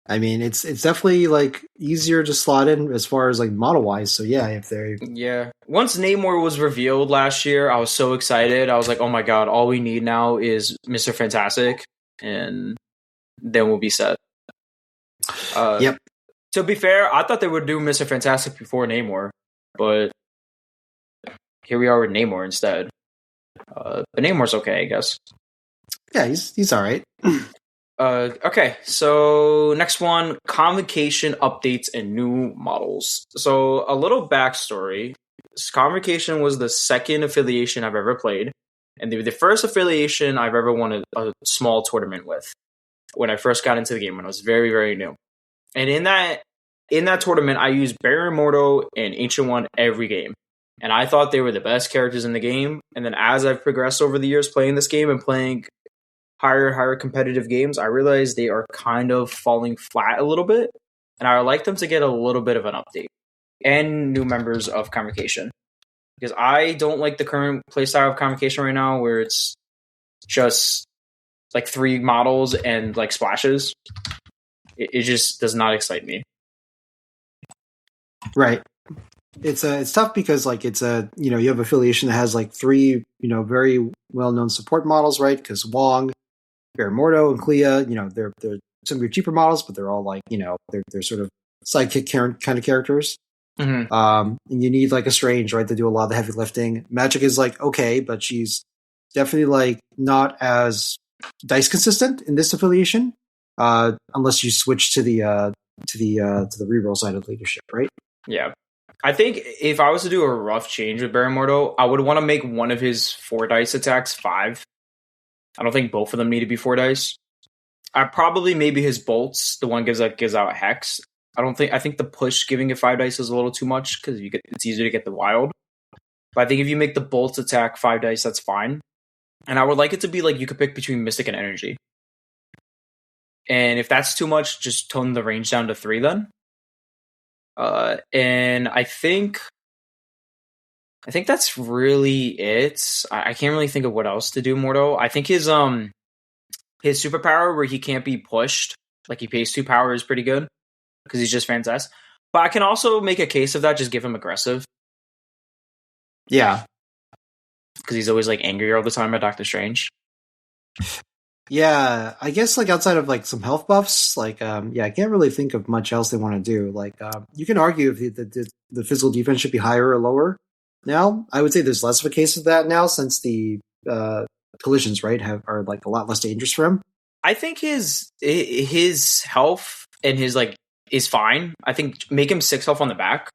I mean, it's definitely like easier to slot in as far as like model wise. So if they once Namor was revealed last year, I was so excited. I was like, oh my god, all we need now is Mr. Fantastic, and then we'll be set. To be fair, I thought they would do Mr. Fantastic before Namor, but here we are with Namor instead. But Namor's okay, I guess. Yeah, he's all right. Okay, so next one, Convocation updates and new models. So a little backstory. Convocation was the second affiliation I've ever played, and the first affiliation I've ever won a small tournament with when I first got into the game, when I was very, very new. And in that tournament, I used Baron Mordo and Ancient One every game. And I thought they were the best characters in the game. And then as I've progressed over the years playing this game and playing higher competitive games, I realized they are kind of falling flat a little bit. And I would like them to get a little bit of an update and new members of Convocation. Because I don't like the current playstyle of Convocation right now, where it's just like 3 models and like splashes. It just does not excite me. Right. It's tough because like it's you have affiliation that has like 3 very well known support models, right? Because Wong, Baron Mordo, and Clea, they're some of your cheaper models, but they're all like they're sort of sidekick kind of characters. Mm-hmm. And you need like a Strange, right, to do a lot of the heavy lifting. Magic is like okay, but she's definitely like not as dice consistent in this affiliation, unless you switch to the reroll side of leadership, right? Yeah. I think if I was to do a rough change with Baron Mordo, I would want to make one of his 4 dice attacks 5. I don't think both of them need to be 4 dice. I probably maybe his bolts, the one gives out Hex. I think the push giving it 5 dice is a little too much because it's easier to get the wild. But I think if you make the bolts attack 5 dice, that's fine. And I would like it to be like you could pick between Mystic and Energy. And if that's too much, just tone the range down to 3 then. And I think that's really it. I can't really think of what else to do, Mordo. I think his superpower where he can't be pushed, like he pays 2 power, is pretty good because he's just fantastic. But I can also make a case of that, just give him aggressive. Yeah. Because he's always like angry all the time at Doctor Strange. Yeah, I guess like outside of like some health buffs, like I can't really think of much else they want to do. Like you can argue if the physical defense should be higher or lower. Now, I would say there's less of a case of that now since the collisions, right, are like a lot less dangerous for him. I think his health and his like is fine. I think make him 6 health on the back,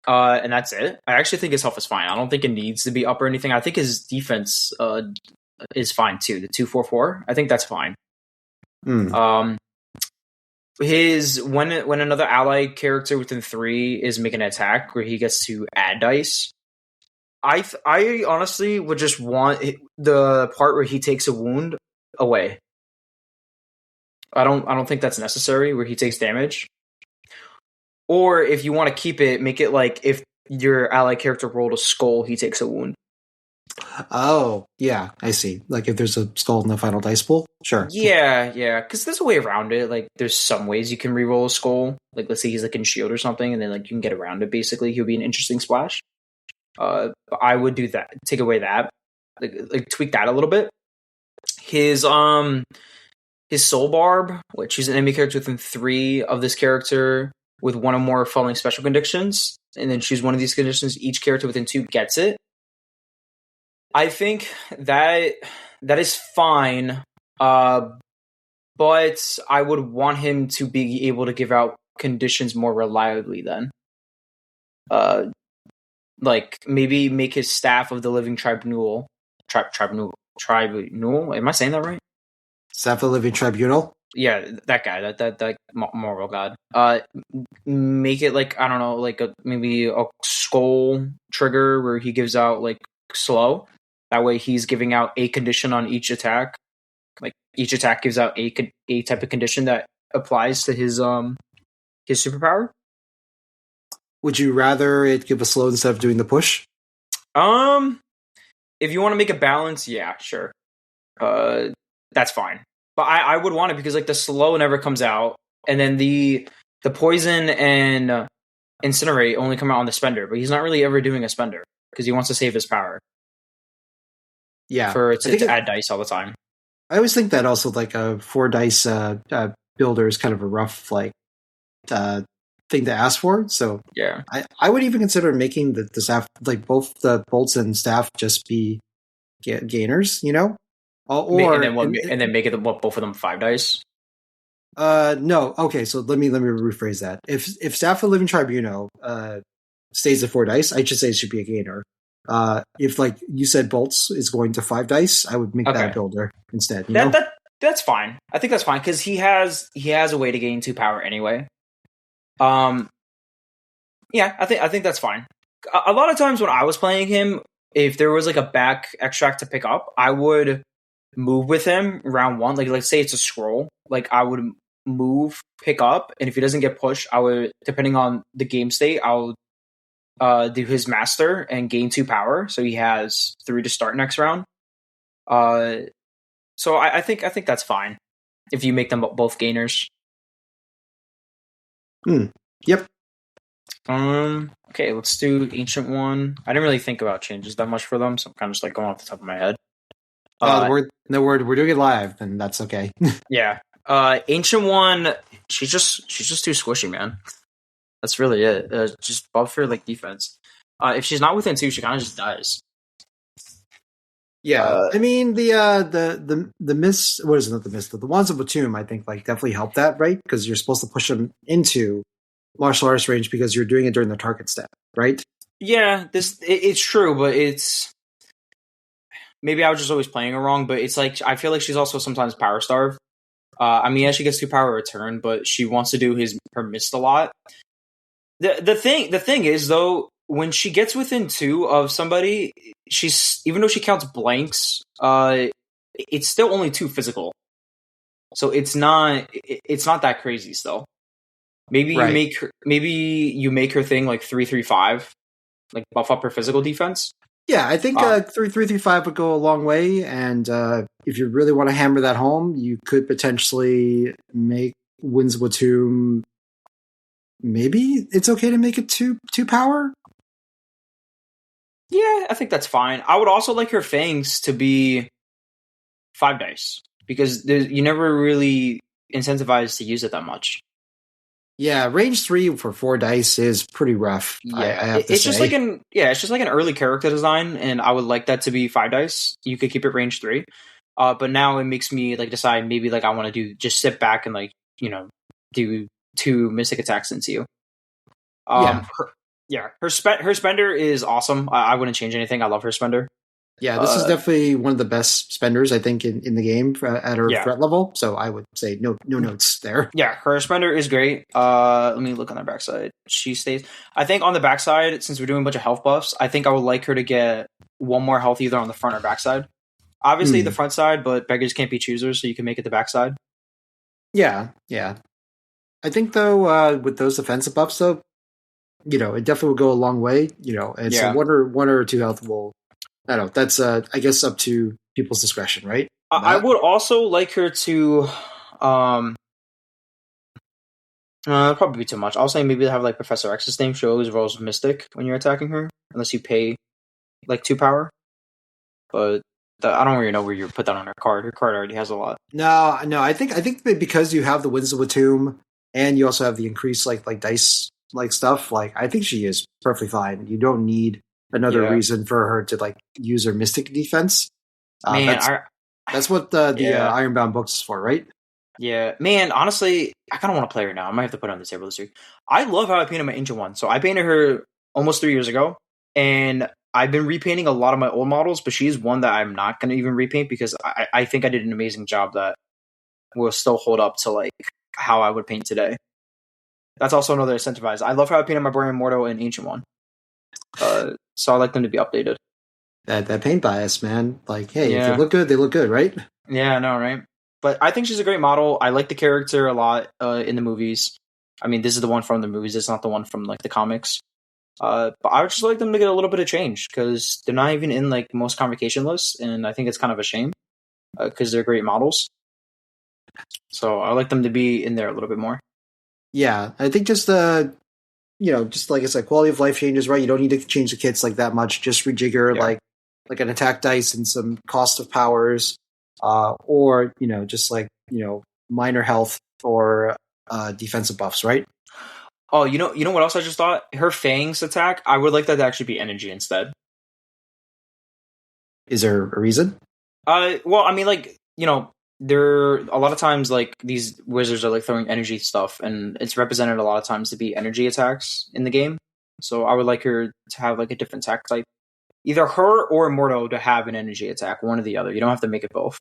and that's it. I actually think his health is fine. I don't think it needs to be up or anything. I think his defense is fine too. The 2-4-4. I think that's fine. His when another ally character within 3 is making an attack where he gets to add dice. I honestly would just want the part where he takes a wound away. I don't think that's necessary where he takes damage. Or if you want to keep it, make it like if your ally character rolled a skull, he takes a wound. Oh, yeah, I see. Like if there's a skull in the final dice pool, sure. Yeah, because there's a way around it. Like there's some ways you can reroll a skull. Like let's say he's like in shield or something, and then like you can get around it. Basically, he'll be an interesting splash. But I would do that. Take away that, like tweak that a little bit. His soul barb, which is an enemy character within 3 of this character with 1 or more following special conditions, and then choose one of these conditions. Each character within 2 gets it. I think that is fine, but I would want him to be able to give out conditions more reliably then. Like maybe make his staff of the living tribunal. Am I saying that right? Staff of the living tribunal. Yeah, that guy, that moral god. Make it like I don't know, like maybe a skull trigger where he gives out like slow. That way, he's giving out a condition on each attack. Like each attack gives out a type of condition that applies to his superpower. Would you rather it give a slow instead of doing the push? If you want to make a balance, yeah, sure. That's fine. But I would want it because like the slow never comes out, and then the poison and incinerate only come out on the spender. But he's not really ever doing a spender because he wants to save his power. Yeah, to add dice all the time. I always think that also like a 4 dice builder is kind of a rough like thing to ask for. So yeah, I would even consider making the staff like both the bolts and staff just be gainers, you know, or and then make it both of them 5 dice. No, okay. So let me rephrase that. If staff of living tribunal stays at 4 dice, I should say it should be a gainer. If like you said bolts is going to 5 dice, I would make that builder instead. That's fine. I think that's fine because he has a way to gain 2 power anyway. Yeah, I think that's fine. A lot of times when I was playing him, if there was like a back extract to pick up, I would move with him round 1. Like let's say it's a scroll, like I would move, pick up, and if he doesn't get pushed, I would, depending on the game state, I'll do his master and gain 2 power, so he has 3 to start next round. So I think that's fine if you make them both gainers. Yep. Okay, let's do Ancient One. I didn't really think about changes that much for them, so I'm kind of just like going off the top of my head. We're doing it live, and that's okay. Yeah. Ancient One, she's just too squishy, man. That's really it. Just buff her like defense. If she's not within 2, she kind of just dies. Yeah, I mean the mist. What is it? Not the mist. The wands of Batum, I think, like definitely help that, right? Because you're supposed to push them into martial arts range because you're doing it during the target step, right? Yeah, it's true, but it's maybe I was just always playing her wrong. But it's like I feel like she's also sometimes power starved. I mean, yeah, she gets 2 power return, but she wants to do her mist a lot. The thing is though, when she gets within 2 of somebody, she's, even though she counts blanks, it's still only 2 physical. So it's not that crazy still. Maybe you make her thing like 3-3-5, like buff up her physical defense. Yeah, I think 3-3-5 would go a long way, and if you really want to hammer that home, you could potentially make Winds of Watum. Maybe it's okay to make it 2 power. Yeah, I think that's fine. I would also like her fangs to be 5 dice because you never really incentivized to use it that much. Yeah, range 3 for 4 dice is pretty rough. I Yeah, have to it's just like say. it's just like an early character design, and I would like that to be 5 dice. You could keep it range 3, but now it makes me like decide maybe like I want to do just sit back and like do 2 mystic attacks into you. Yeah, Her spender is awesome. I wouldn't change anything. I love her spender. yeah, this is Uh, definitely one of the best spenders I think in the game at her yeah, threat level. So I would say no notes there. yeah, her spender is great. Let me look on the backside. She stays. I think on the backside, since we're doing a bunch of health buffs, I think I would like her to get 1 more health either on the front or backside. Obviously the Hmm. front side, but beggars can't be choosers, so you can make it the backside. Yeah, yeah. I think though with those defensive buffs though, it definitely will go a long way. And so Yeah, one or two health will. I don't know. That's I guess up to people's discretion, right? I That would also like her to. Um, it'd probably be too much. I'll say maybe have like Professor X's name. She always rolls Mystic when you're attacking her, unless you pay like 2 power. But I don't really know where you put that on her card. Her card already has a lot. no. I think that because you have the Winds of the Tomb and you also have the increased like dice like stuff. Like I think she is perfectly fine. You don't need another Yeah, reason for her to like use her Mystic defense. man. That's what the Yeah, Ironbound books is for, right? yeah, man. Honestly, I kind of want to play her now. I might have to put her on the table this week. I love how I painted my Ancient One. So I painted her almost 3 years ago, and I've been repainting a lot of my old models. But she's one that I'm not going to even repaint because I think I did an amazing job that will still hold up to like how I would paint today. That's also another incentivized. I love how I painted my Barbarian Mortal and Ancient One. So I like them to be updated. That paint bias, man. Like, hey, if they Yeah, look good, they look good, right? yeah, I know, right? But I think she's a great model. I like the character a lot in the movies. I mean, this is the one from the movies. It's not the one from like the comics. But I would just like them to get a little bit of change because they're not even in like most convocation lists, and I think it's kind of a shame because they're great models. So I like them to be in there a little bit more. Yeah, I think just like I said, quality of life changes, right? You don't need to change the kits like that much. Just rejigger Yeah. like an attack dice and some cost of powers, or just like minor health or defensive buffs, right? Oh, you know what else I just thought? Her Fangs attack. I would like that to actually be energy instead. Is there a reason? Well, I mean, like there a lot of times like these wizards are like throwing energy stuff, and it's represented a lot of times to be energy attacks in the game. So I would like her to have like a different attack type, either her or Mordo to have an energy attack, one or the other. You don't have to make it both.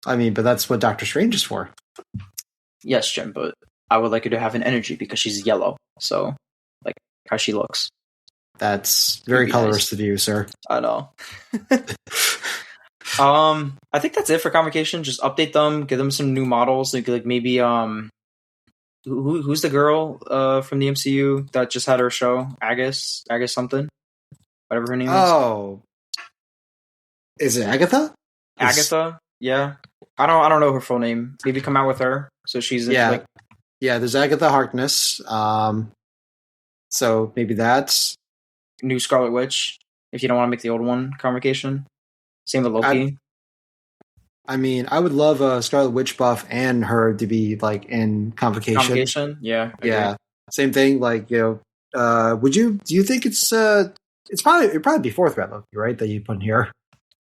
I mean, but that's what Doctor Strange is for. Yes, Jim, but I would like her to have an energy because she's yellow. So like how she looks, That's it'd very be nice. colorist of you, sir. I know. I think that's it for convocation. Just update them, give them some new models. Like maybe who's the girl from the MCU that just had her show? Agus something, whatever her name is. Oh, is it Agatha? Is Agatha. Yeah, I don't know her full name. Maybe come out with her. So she's Yeah, like yeah. There's Agatha Harkness. So maybe that's. new Scarlet Witch. If you don't want to make the old one convocation, same with I Loki. I mean, I would love a Scarlet Witch buff and her to be like in Convocation. Convocation. Yeah, I agree. Yeah, same thing. Like do you think it'd probably be fourth red Loki, right? That you put in here.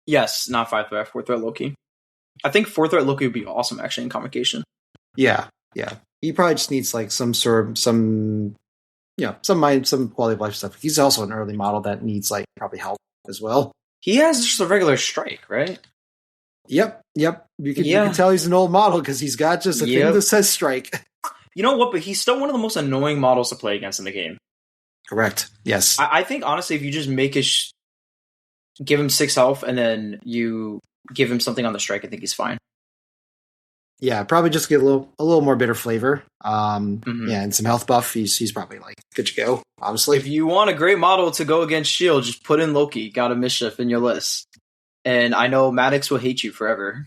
Yes, not 5 threat, 4 threat Loki. I think 4 threat Loki would be awesome actually in convocation. Yeah, yeah. He probably just needs like some sort of some quality of life stuff. He's also an early model that needs like probably help as well. He has just a regular strike, right? Yep, yep. You can Yeah. tell he's an old model because he's got just a thing Yep. that says strike. You know what? But he's still one of the most annoying models to play against in the game. Correct. Yes. I think honestly, if you just give him 6 health and then you give him something on the strike, I think he's fine. Yeah, probably just get a little more bitter flavor. Mhm. Yeah, and some health buff. He's probably like good to go. Honestly, If you want a great model to go against Shield, just put in Loki. Got a mischief in your list, and I know Maddox will hate you forever.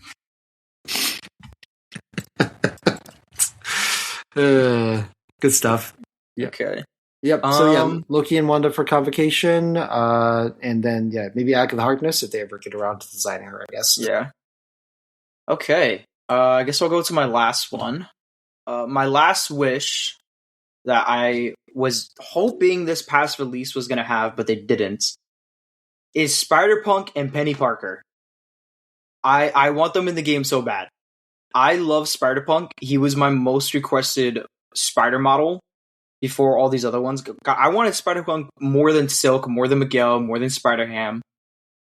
Good stuff. Yep. Okay. Yep. So yeah, Loki and Wanda for convocation, and then maybe Agatha Harkness if they ever get around to designing her. I guess. Yeah. Okay. I guess I'll go to my last one. My last wish that I was hoping this past release was going to have, but they didn't, is Spider-Punk and Penny Parker. I want them in the game so bad. I love Spider-Punk. He was my most requested Spider model before all these other ones. I wanted Spider-Punk more than Silk, more than Miguel, more than Spider-Ham,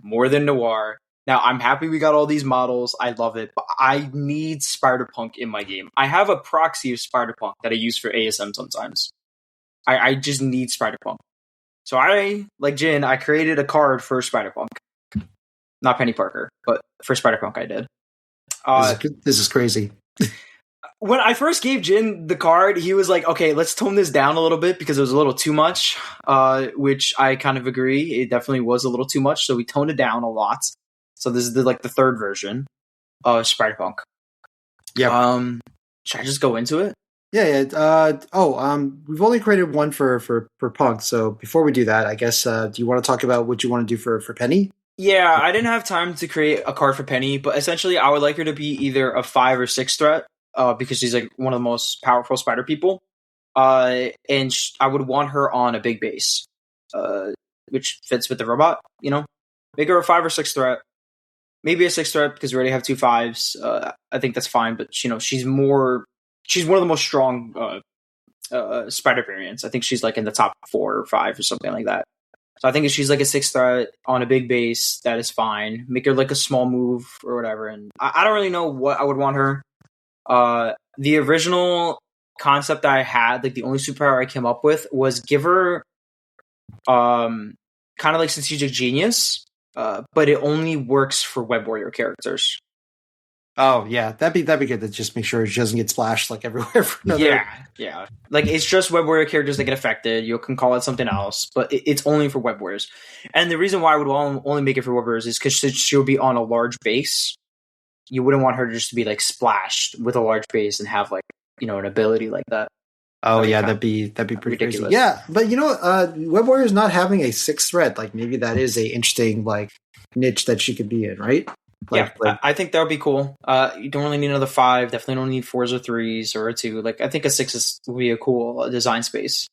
more than Noir. Now, I'm happy we got all these models. I love it. But I need Spider-Punk in my game. I have a proxy of Spider-Punk that I use for ASM sometimes. I just need Spider-Punk. So I, like Jian, I created a card for Spider-Punk. Not Penny Parker, but for Spider-Punk I did. This is crazy. When I first gave Jian the card, he was like, okay, let's tone this down a little bit because it was a little too much, which I kind of agree. It definitely was a little too much, so we toned it down a lot. So this is the third version of Spider-Punk. Yeah. Should I just go into it? Yeah. We've only created one for Punk, so before we do that, I guess, do you want to talk about what you want to do for Penny? Yeah, I didn't have time to create a card for Penny, but essentially I would like her to be either a 5 or 6 threat, because she's like one of the most powerful spider people. I would want her on a big base, which fits with the robot, Make her a 5 or 6 threat. Maybe a 6 threat because we already have 2 5s. I think that's fine, but she's one of the most strong spider variants. I think she's like in the top 4 or 5 or something like that. So I think if she's like a 6 threat on a big base, that is fine. Make her like a small move or whatever. And I don't really know what I would want her. The original concept that I had, like the only superpower I came up with, was give her kind of like strategic genius, but it only works for Web Warrior characters. Oh yeah, that'd be good to just make sure she doesn't get splashed like everywhere for another. Yeah. Like it's just Web Warrior characters that get affected. You can call it something else, but it's only for Web Warriors. And the reason why I would only make it for Web Warriors is because she'll be on a large base. You wouldn't want her just to be like splashed with a large base and have like an ability like that. Oh yeah, that'd be pretty ridiculous. Crazy. Yeah, but Web Warriors not having a 6 threat, like maybe that is a interesting like niche that she could be in, right? I think that would be cool. You don't really need another 5. Definitely don't need 4s or 3s or a 2. Like I think a 6 would be a cool design space.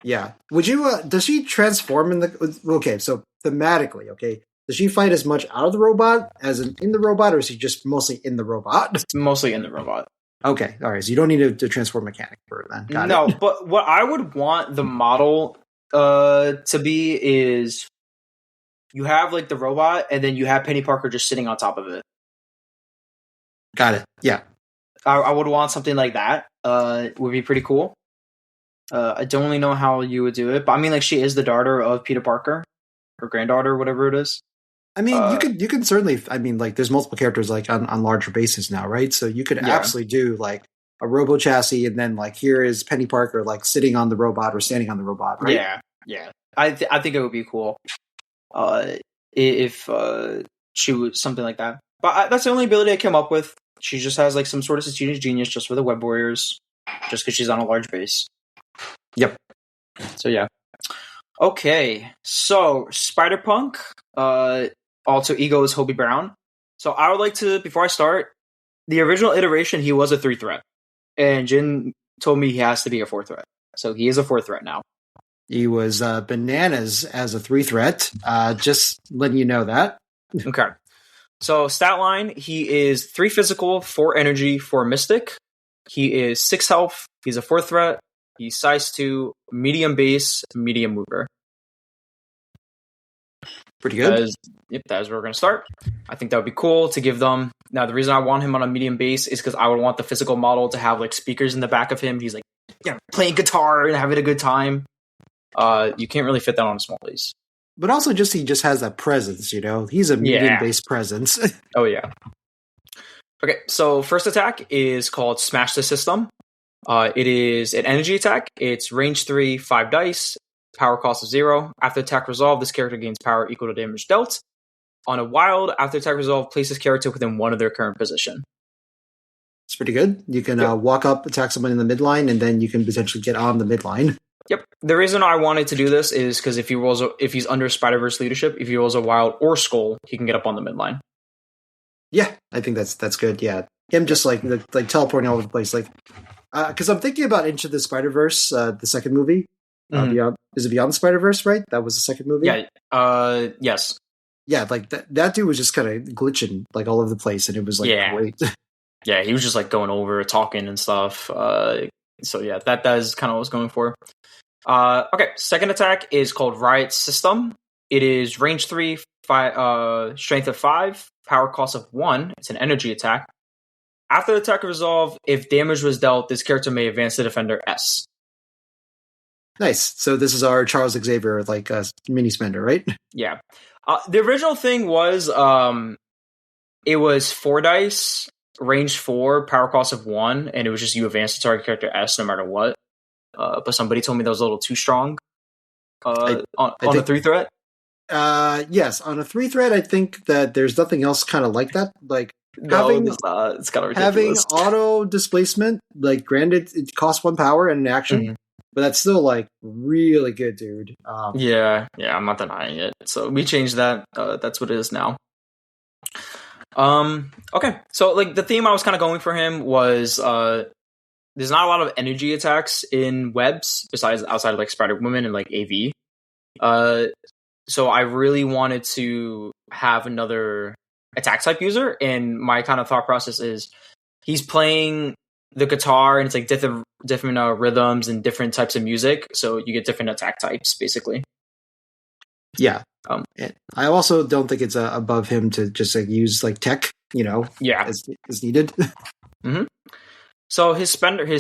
Yeah. Would you? Does she transform in the? Okay, so thematically, okay, does she fight as much out of the robot as in the robot, or is she just mostly in the robot? It's mostly in the robot. Okay, all right. So you don't need to transform mechanic for it then. Got it. But what I would want the model to be is, you have like the robot, and then you have Penny Parker just sitting on top of it. Got it. Yeah. I would want something like that. Would be pretty cool. I don't really know how you would do it, but I mean, like, she is the daughter of Peter Parker, or granddaughter, whatever it is. I mean, you could certainly. I mean, like, there's multiple characters like on larger bases now, right? So you could absolutely do like a robo chassis, and then like here is Penny Parker like sitting on the robot or standing on the robot, right? Yeah. I think it would be cool. If she was something like that, but that's the only ability I came up with. She just has like some sort of strategic genius just for the Web Warriors, just because she's on a large base. Yep. So yeah. Okay, so Spider-Punk, alter ego is Hobie Brown. So I would like to, before I start, the original iteration, he was a 3 threat, and Jian told me he has to be a 4 threat. So he is a 4 threat now. He was bananas as a 3 threat. Just letting you know that. Okay. So stat line, he is 3 physical, 4 energy, 4 mystic. He is 6 health. He's a 4 threat. He's size 2, medium base, medium mover. Pretty good. That is where we're going to start. I think that would be cool to give them. Now, the reason I want him on a medium base is because I would want the physical model to have like speakers in the back of him. He's like, playing guitar and having a good time. You can't really fit that on a small base. But also, he just has that presence, He's a medium-based presence. Oh, yeah. Okay, so first attack is called Smash the System. It is an energy attack. It's range 3, 5 dice, power cost of 0. After attack resolve, this character gains power equal to damage dealt. On a wild, after attack resolve, place this character within one of their current position. It's pretty good. You can walk up, attack someone in the midline, and then you can potentially get on the midline. Yep. The reason I wanted to do this is because if he's under Spider-Verse leadership, if he rolls a wild or skull, he can get up on the midline. Yeah, I think that's good. Yeah, him just like teleporting all over the place. Like Because I'm thinking about Into the Spider-Verse, the second movie. Mhm. Beyond the Spider-Verse, right? That was the second movie. Yeah. Yes. Yeah, like that dude was just kind of glitching like all over the place, and it was like Yeah. great. Yeah. He was just like going over, talking and stuff. So yeah, that is kind of what I was going for. Okay. Second attack is called Riot System. It is range 3, strength of 5, power cost of 1. It's an energy attack. After the attack resolve, if damage was dealt, this character may advance to Defender S. Nice. So this is our Charles Xavier like mini spender, right? Yeah. The original thing was it was 4 dice, range 4, power cost of 1, and it was just you advance the target character S no matter what. But somebody told me that was a little too strong on a 3 threat. Yes, on a 3 threat, I think that there's nothing else kind of like that. Like No, it's not. It's kind of ridiculous. having auto displacement, like granted, it costs 1 power and an action, Mhm. but that's still like really good, dude. Yeah, I'm not denying it. So we changed that. That's what it is now. Okay. So like the theme I was kind of going for him was there's not a lot of energy attacks in webs besides outside of like Spider Woman and like AV. So I really wanted to have another attack type user, and my kind of thought process is he's playing the guitar and it's like different rhythms and different types of music, so you get different attack types basically. Yeah. I also don't think it's above him to just like use like tech, as needed. Mm-hmm. So his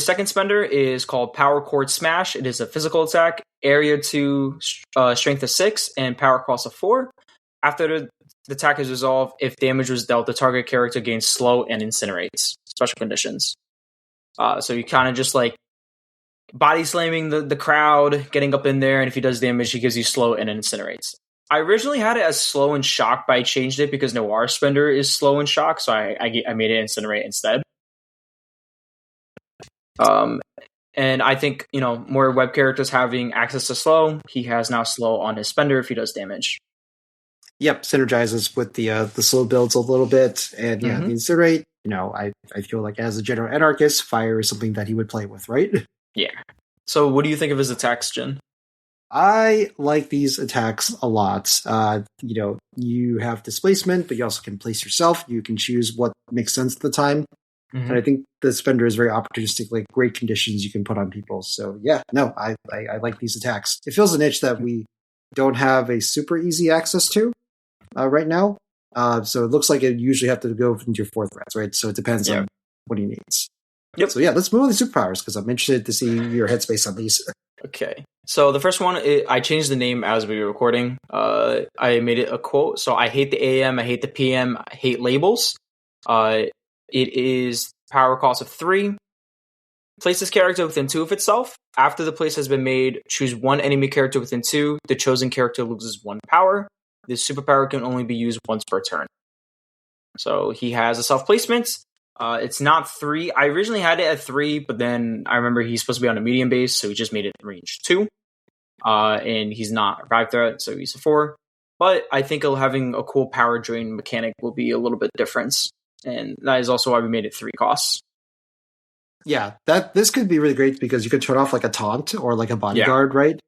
second spender is called Power Chord Smash. It is a physical attack, area 2, strength of 6, and power cost of 4. After the attack is resolved, if damage was dealt, the target character gains slow and incinerates. Special conditions. So you kind of just like body slamming the crowd, getting up in there, and if he does damage, he gives you slow and incinerates. I originally had it as slow and shock, but I changed it because Noir Spender is slow and shock, so I made it incinerate instead. And I think, more web characters having access to slow, he has now slow on his spender if he does damage. Yep, synergizes with the slow builds a little bit, and yeah, Mhm. the incinerate. I feel like as a general anarchist, fire is something that he would play with, right? Yeah. So what do you think of his attacks, Jian? I like these attacks a lot. You have displacement, but you also can place yourself. You can choose what makes sense at the time. And I think the spender is very opportunistic, like great conditions you can put on people. So yeah, no, I like these attacks. It fills a niche that we don't have a super easy access to right now. So it looks like it usually have to go into your 4th threats, right? So it depends on what he needs. Yep. So yeah, let's move on to superpowers because I'm interested to see your headspace on these. Okay. So the first one, I changed the name as we were recording. I made it a quote. So I hate the AM, I hate the PM, I hate labels. It is power cost of 3. Place this character within 2 of itself. After the place has been made, choose 1 enemy character within 2. The chosen character loses 1 power. This superpower can only be used once per turn. So he has a self-placement. It's not 3. I originally had it at 3, but then I remember he's supposed to be on a medium base, so he just made it range 2. And he's not a 5 threat, so he's a 4. But I think having a cool power drain mechanic will be a little bit different. And that is also why we made it 3 costs. Yeah, this could be really great because you could turn off like a taunt or like a bodyguard, right?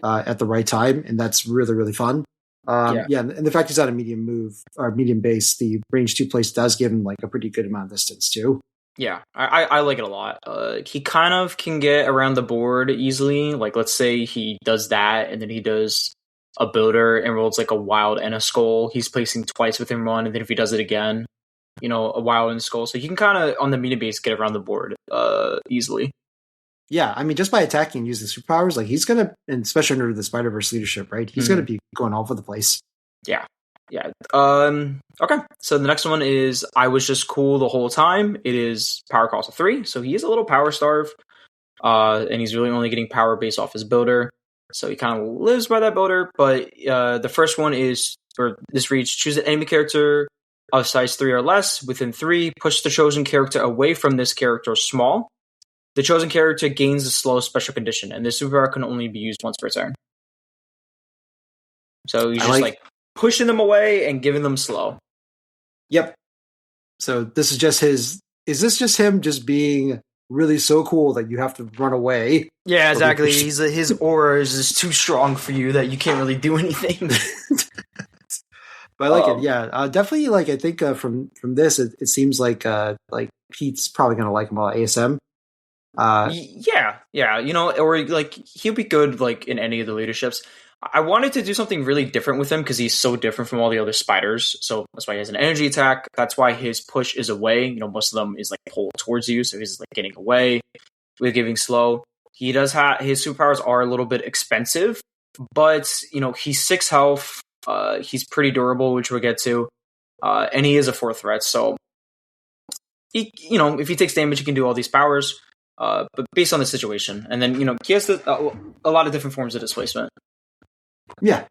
At the right time, and that's really, really fun. And the fact he's on a medium move or medium base, the range 2 place does give him like a pretty good amount of distance too. Yeah, I like it a lot. He kind of can get around the board easily. Like, let's say he does that, and then he does a builder and rolls like a wild and a skull. He's placing twice within 1, and then if he does it again, a wild and a skull. So he can kind of, on the media base, get around the board easily. Yeah, I mean, just by attacking and using superpowers, like he's gonna, and especially under the Spider-Verse leadership, right? He's gonna be going all over the place. Yeah. Okay. So the next one is I was just cool the whole time. It is power cost of 3, so he is a little power starved, and he's really only getting power based off his builder. So he kind of lives by that builder. But the first one is for this reach: choose an enemy character of size 3 or less within 3. Push the chosen character away from this character small. The chosen character gains a slow special condition, and this superpower can only be used once per turn. So he's just like pushing them away and giving them slow. Yep. So this is just his. Is this just him just being really so cool that you have to run away. Yeah, exactly. His aura is just too strong for you that you can't really do anything. But I like it. Yeah, definitely. Like I think from this, it seems like Pete's probably gonna like him a lot. ASM. Yeah. Or like he'll be good like in any of the leaderships. I wanted to do something really different with him because he's so different from all the other spiders. So that's why he has an energy attack. That's why his push is away. Most of them is like pull towards you, so he's like getting away with giving slow. He does have his superpowers are a little bit expensive, but he's 6 health. He's pretty durable, which we'll get to, and he is a 4 threat. So he, if he takes damage, he can do all these powers. But based on the situation, and then he has a lot of different forms of displacement. Yeah,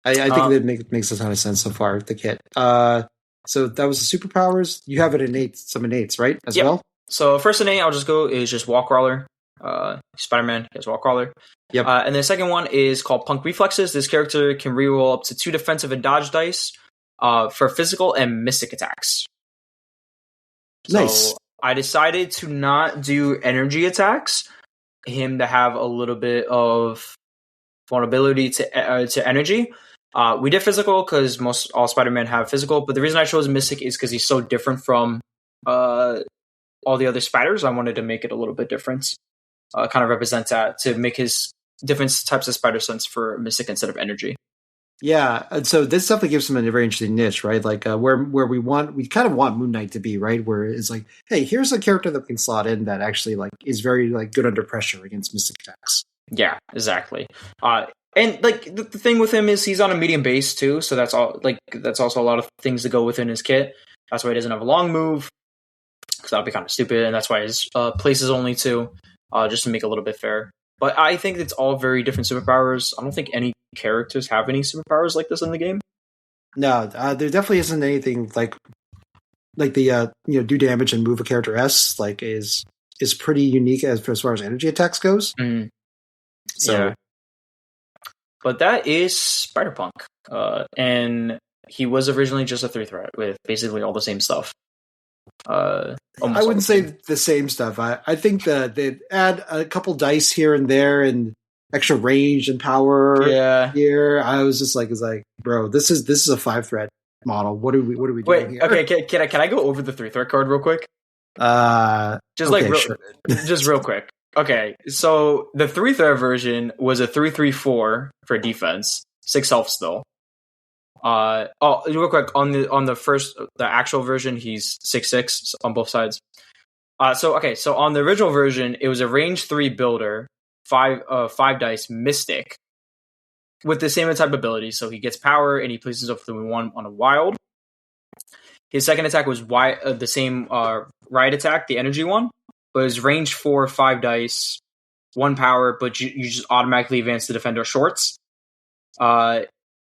I think that makes a ton of sense so far. The kit. So that was the superpowers. You have some innates, right? As well. So first innate, I'll just go is just wall crawler. Spider-Man has wall crawler. Yep. And the second one is called Punk Reflexes. This character can reroll up to 2 defensive and dodge dice for physical and mystic attacks. Nice. So I decided to not do energy attacks. Him to have a little bit of vulnerability to energy. We did physical because all Spider-Man have physical, but the reason I chose Mystic is because he's so different from all the other spiders. I wanted to make it a little bit different, kind of represent that to make his different types of spider sense for Mystic instead of energy. Yeah, and so this definitely gives him a very interesting niche, right? Like where we kind of want Moon Knight to be, right? Where it's like, hey, here's a character that we can slot in that actually like is very like good under pressure against mystic attacks. Yeah, exactly. And like the thing with him is he's on a medium base too, so that's also a lot of things to go within his kit. That's why he doesn't have a long move, because that would be kind of stupid, and that's why his place is only 2, just to make it a little bit fair. But I think it's all very different superpowers. I don't think any characters have any superpowers like this in the game. No, there definitely isn't anything like the do damage and move a character S like is pretty unique as far as energy attacks goes. Mm. So, yeah. But that is Spider-Punk, and he was originally just a 3 threat with basically all the same stuff. I wouldn't say the same stuff. I think that they add a couple dice here and there and extra range and power. Yeah. Here, I was just like, bro, this is a 5 threat model. What are we doing here? Okay, can I go over the 3 threat card real quick? Just real quick. Okay, so the 3 threat version was a 3/3/4 for defense, 6 health still. Real quick on the actual version, he's 6/6 on both sides. So on the original version, it was a range 3 builder, 5 dice mystic, with the same type of ability. So he gets power and he places himself through 1 on a wild. His second attack was the same riot attack, the energy one. But it's range 4, 5 dice, 1 power, but you just automatically advance the defender shorts.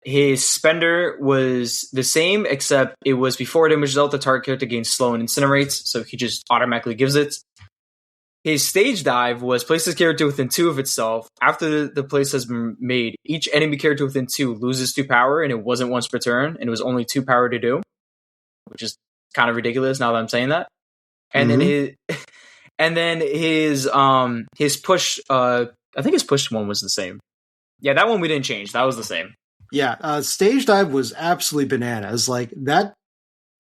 His spender was the same, except it was before it damages out, the target character gains slow and incinerates, so he just automatically gives it. His stage dive was place his character within 2 of itself. After the place has been made, each enemy character within 2 loses 2 power, and it wasn't once per turn, and it was only 2 power to do, which is kind of ridiculous now that I'm saying that. And then his push, I think his push one was the same. Yeah, that one we didn't change. That was the same. Yeah, stage dive was absolutely bananas. Like that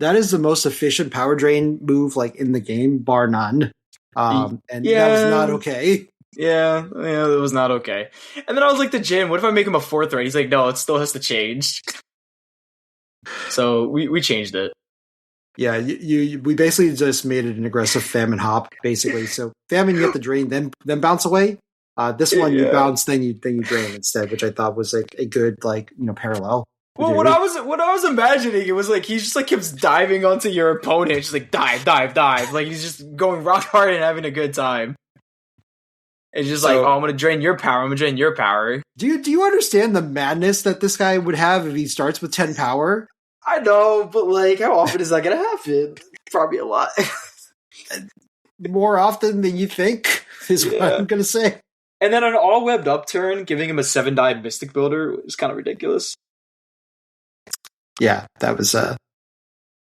is the most efficient power drain move like in the game, bar none. That was not okay. Yeah, it was not okay. And then I was like to Jian, what if I make him a 4 threat? He's like, no, it still has to change. So we changed it. Yeah, we basically just made it an aggressive famine hop, basically. So famine, you have to drain, then bounce away. This one you bounce, then you drain instead, which I thought was like a good parallel. Well, what I was imagining, it was like he just like keeps diving onto your opponent, just like dive, like he's just going rock hard and having a good time. It's just like, I'm gonna drain your power. Do you understand the madness that this guy would have if he starts with 10 power? I know, but like, how often is that going to happen? Probably a lot. More often than you think, is what I'm going to say. And then an all-webbed up turn, giving him a 7-die Mystic Builder is kind of ridiculous. Yeah, that was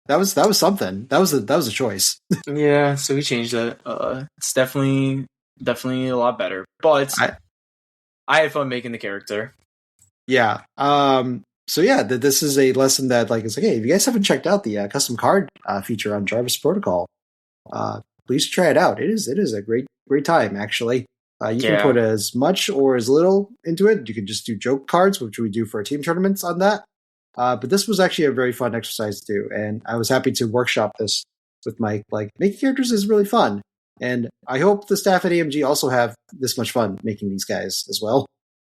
That was something. That was a choice. Yeah, so we changed it. It's definitely a lot better. But I had fun making the character. Yeah. So yeah, this is a lesson that like it's like, hey, if you guys haven't checked out the custom card feature on Jarvis Protocol, please try it out. It is a great time actually. You can put as much or as little into it. You can just do joke cards, which we do for our team tournaments on that. But this was actually a very fun exercise to do, and I was happy to workshop this with Mike. Like making characters is really fun, and I hope the staff at AMG also have this much fun making these guys as well.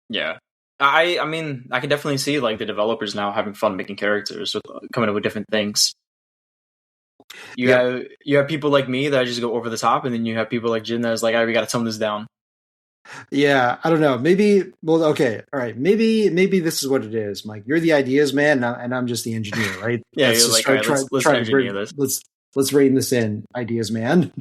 Yeah. I mean, I can definitely see like the developers now having fun making characters, with, coming up with different things. You have people like me that just go over the top, and then you have people like Jian that's like, "All right, we got to tone this down." Yeah, I don't know. Maybe. Well, okay, all right. Maybe this is what it is, Mike. You're the ideas man, and I'm just the engineer, right? Yeah, let's just like, let's engineer this. Let's rein this in, ideas man.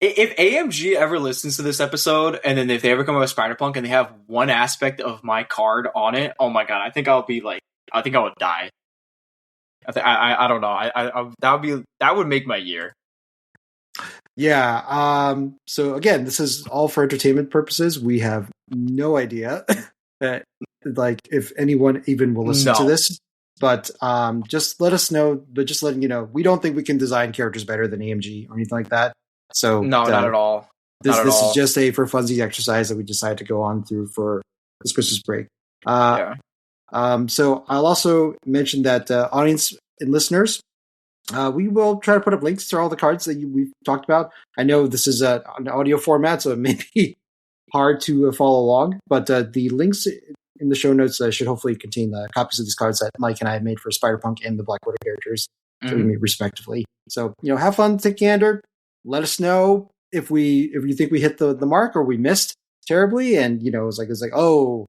If AMG ever listens to this episode, and then if they ever come up with Spider-Punk and they have one aspect of my card on it, oh my god, I think I would die. I don't know. That would make my year. Yeah. So again, this is all for entertainment purposes. We have no idea that like if anyone even will listen to this. But just let us know. But just letting you know, we don't think we can design characters better than AMG or anything like that. So no, not at all. This is just a for funsies exercise that we decided to go on through for this Christmas break. So I'll also mention that audience and listeners, we will try to put up links to all the cards that we've talked about. I know this is an audio format, so it may be hard to follow along, but the links in the show notes should hopefully contain copies of these cards that Mike and I made for Spider-Punk and the Black Widow characters that we made respectively. So, have fun, take gander. Let us know if you think we hit the mark or we missed terribly, and it's like oh,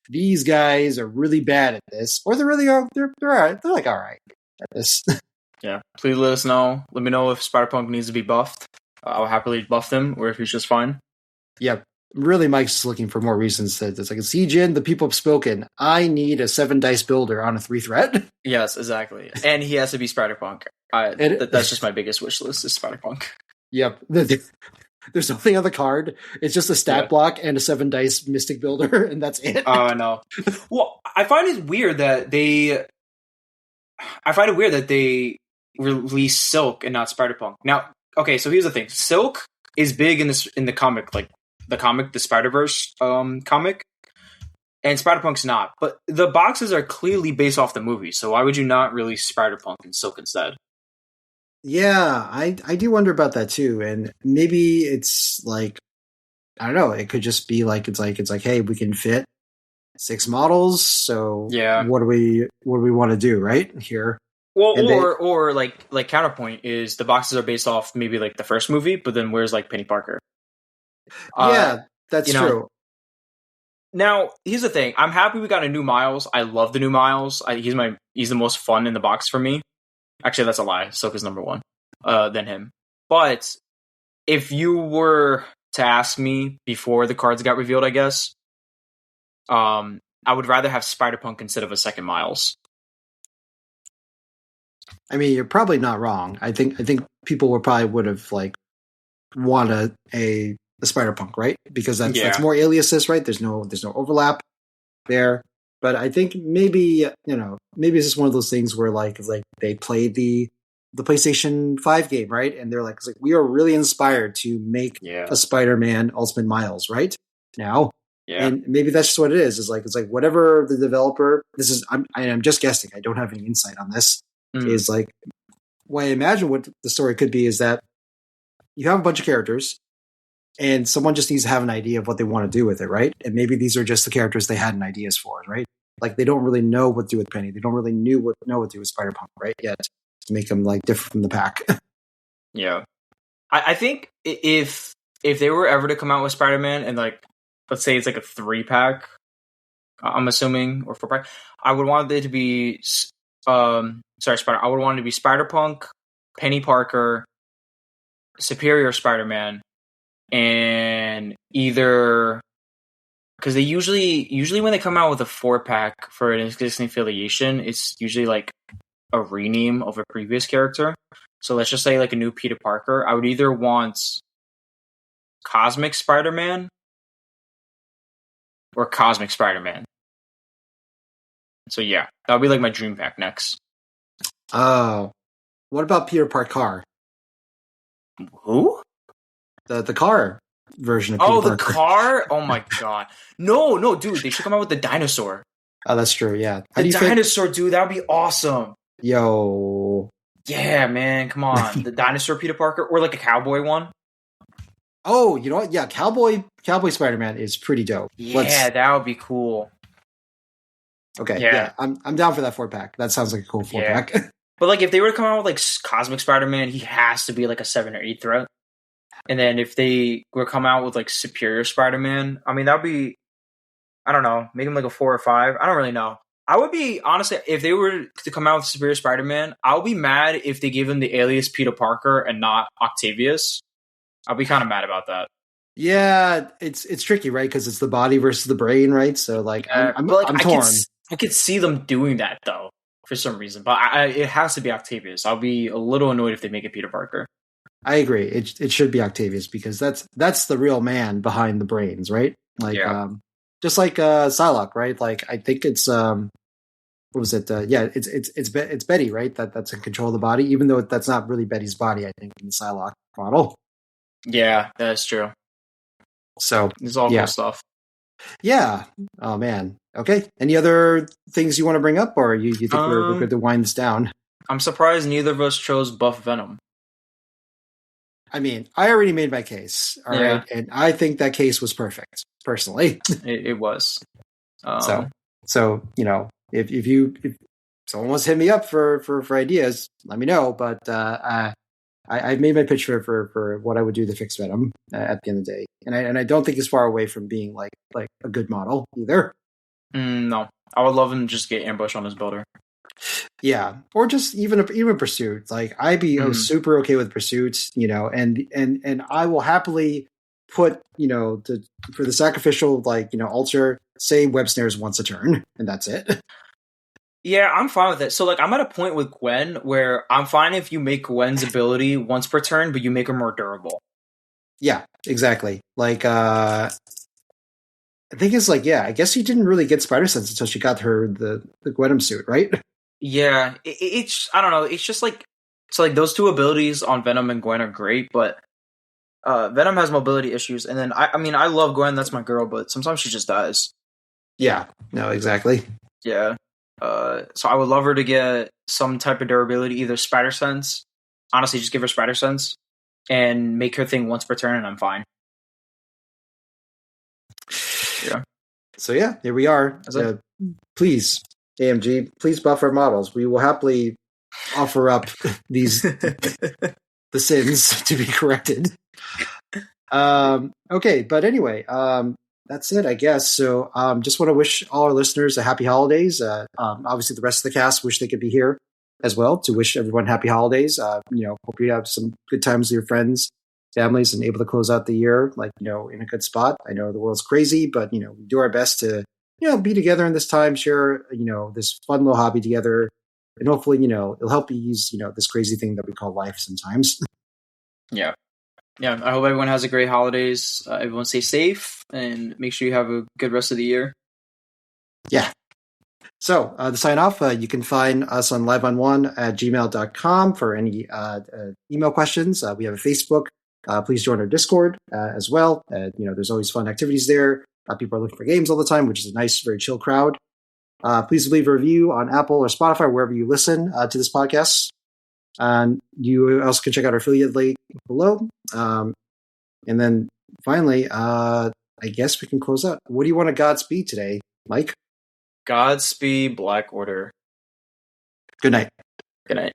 these guys are really bad at this, or they're really they're all right. They're like all right at this. Yeah, please let us know. Let me know if Spider-Punk needs to be buffed. I'll happily buff him, or if he's just fine. Yep. Really, Mike's just looking for more reasons that it's like, Jian, the people have spoken. I need a 7-dice builder on a 3-threat. Yes, exactly. And he has to be Spider-Punk. That's just my biggest wish list is Spider-Punk. Yep. There's nothing on the card. It's just a stat block and a 7-dice mystic builder, and that's it. Oh, I know. Well, I find it weird that they release Silk and not Spider-Punk. Now, okay, so here's the thing. Silk is big in the comic, like the Spider-Verse comic, and Spider-Punk's not. But the boxes are clearly based off the movie, so why would you not release Spider-Punk and Silk instead? Yeah, I do wonder about that too. And maybe it's like, I don't know, it could just be like it's like, hey, we can fit 6 models, so what do we want to do right here? Well, or like counterpoint is the boxes are based off maybe like the first movie, but then where's like Penny Parker? Yeah, that's true. Now, here's the thing. I'm happy we got a new Miles. I love the new Miles. He's the most fun in the box for me. Actually, that's a lie. Silk is number 1 than him. But if you were to ask me before the cards got revealed, I guess, I would rather have Spider-Punk instead of a second Miles. I mean, you're probably not wrong. I think people would have like want a Spider-Punk, right? Because that's more aliases, right? There's no overlap there. But I think maybe it's just one of those things where like they played the PlayStation 5 game, right? And they're like, it's like we are really inspired to make a Spider-Man Ultimate Miles right now. Yeah. And maybe that's just what it is. It's like whatever the developer. I'm just guessing. I don't have any insight on this. Is like, well, I imagine what the story could be is that you have a bunch of characters, and someone just needs to have an idea of what they want to do with it, right? And maybe these are just the characters they had ideas for, right? Like they don't really know what to do with Penny. They don't really know what to do with Spider-Punk, right? Yet to make them like different from the pack. Yeah, I think if they were ever to come out with Spider-Man and like, let's say it's like a 3-pack, I'm assuming, or 4-pack, I would want it to be I would want it to be Spider-Punk, Penny Parker, Superior Spider-Man, and either because they usually when they come out with a 4-pack for an existing affiliation, it's usually like a rename of a previous character. So let's just say like a new Peter Parker. I would either want Cosmic Spider-Man or Cosmic Spider-Man. So yeah, that would be like my dream pack next. Oh, what about Peter Parker? Who? The car version of Peter Parker. Oh, the car? Oh my god. No, dude, they should come out with the dinosaur. Oh, that's true, yeah. The dinosaur, dude, that would be awesome. Yo. Yeah, man, come on. The dinosaur Peter Parker, or like a cowboy one. Oh, you know what? Yeah, Cowboy Spider-Man is pretty dope. Yeah, that would be cool. Okay, yeah. I'm down for that 4-pack. That sounds like a cool 4-pack. But like if they were to come out with like Cosmic Spider-Man, he has to be like a 7 or 8 threat. And then if they were come out with like Superior Spider-Man, I mean that would be, I don't know, make him like a 4 or 5. I don't really know. I would be, honestly, if they were to come out with Superior Spider-Man, I would be mad if they gave him the alias Peter Parker and not Octavius. I'll be kind of mad about that. Yeah, it's tricky, right? Because it's the body versus the brain, right? So like, I'm torn. I could see them doing that though for some reason, but it has to be Octavius. I'll be a little annoyed if they make it Peter Parker. I agree. It should be Octavius because that's the real man behind the brains, right? Like, just like Psylocke, right? Like, I think it's what was it? It's Betty, right? That's in control of the body, even though that's not really Betty's body. I think in the Psylocke model. Yeah, that's true. So it's all cool stuff. Yeah. Oh man. Okay. Any other things you want to bring up, or you think we're good to wind this down? I'm surprised neither of us chose Buff Venom. I mean, I already made my case, all right, and I think that case was perfect, personally. It was. So you know, if someone wants to hit me up for ideas, let me know. But I've made my pitch for what I would do to fix Venom at the end of the day, and I don't think it's far away from being like a good model either. No, I would love him to just get ambushed on his builder. Yeah, or just even Pursuit. Like I'd be super okay with Pursuit, you know, and I will happily put, you know, for the sacrificial, like, you know, altar, say web snares once a turn, and that's it. Yeah, I'm fine with it. So like I'm at a point with Gwen where I'm fine if you make Gwen's ability once per turn, but you make her more durable. Yeah, exactly. Like the thing is, like, yeah, I guess she didn't really get Spider Sense until she got her the Gwenum suit, right? Yeah, it's I don't know. It's just like so like those two abilities on Venom and Gwen are great, but Venom has mobility issues, and then I mean I love Gwen, that's my girl, but sometimes she just dies. Yeah, no, exactly. Yeah. So I would love her to get some type of durability, either Spider Sense. Honestly, just give her Spider Sense and make her thing once per turn, and I'm fine. Yeah. So yeah, here we are. Please, AMG, please buff our models. We will happily offer up these the sins to be corrected. Okay, but anyway, that's it, I guess. So just want to wish all our listeners a happy holidays. Obviously, the rest of the cast wish they could be here as well to wish everyone happy holidays. You know, hope you have some good times with your friends, families, and able to close out the year, like, you know, in a good spot. I know the world's crazy, but, you know, we do our best to, you know, be together in this time, share, you know, this fun little hobby together. And hopefully, you know, it'll help ease, you know, this crazy thing that we call life sometimes. Yeah. Yeah, I hope everyone has a great holidays. Everyone stay safe and make sure you have a good rest of the year. Yeah. So to sign off, you can find us on liveon1@gmail.com for any email questions. We have a Facebook. Please join our Discord as well. You know, there's always fun activities there. People are looking for games all the time, which is a nice, very chill crowd. Please leave a review on Apple or Spotify, wherever you listen to this podcast. And you also can check out our affiliate link below. And then finally, I guess we can close out. What do you want to Godspeed today, Mike? Godspeed, Black Order. Good night. Good night.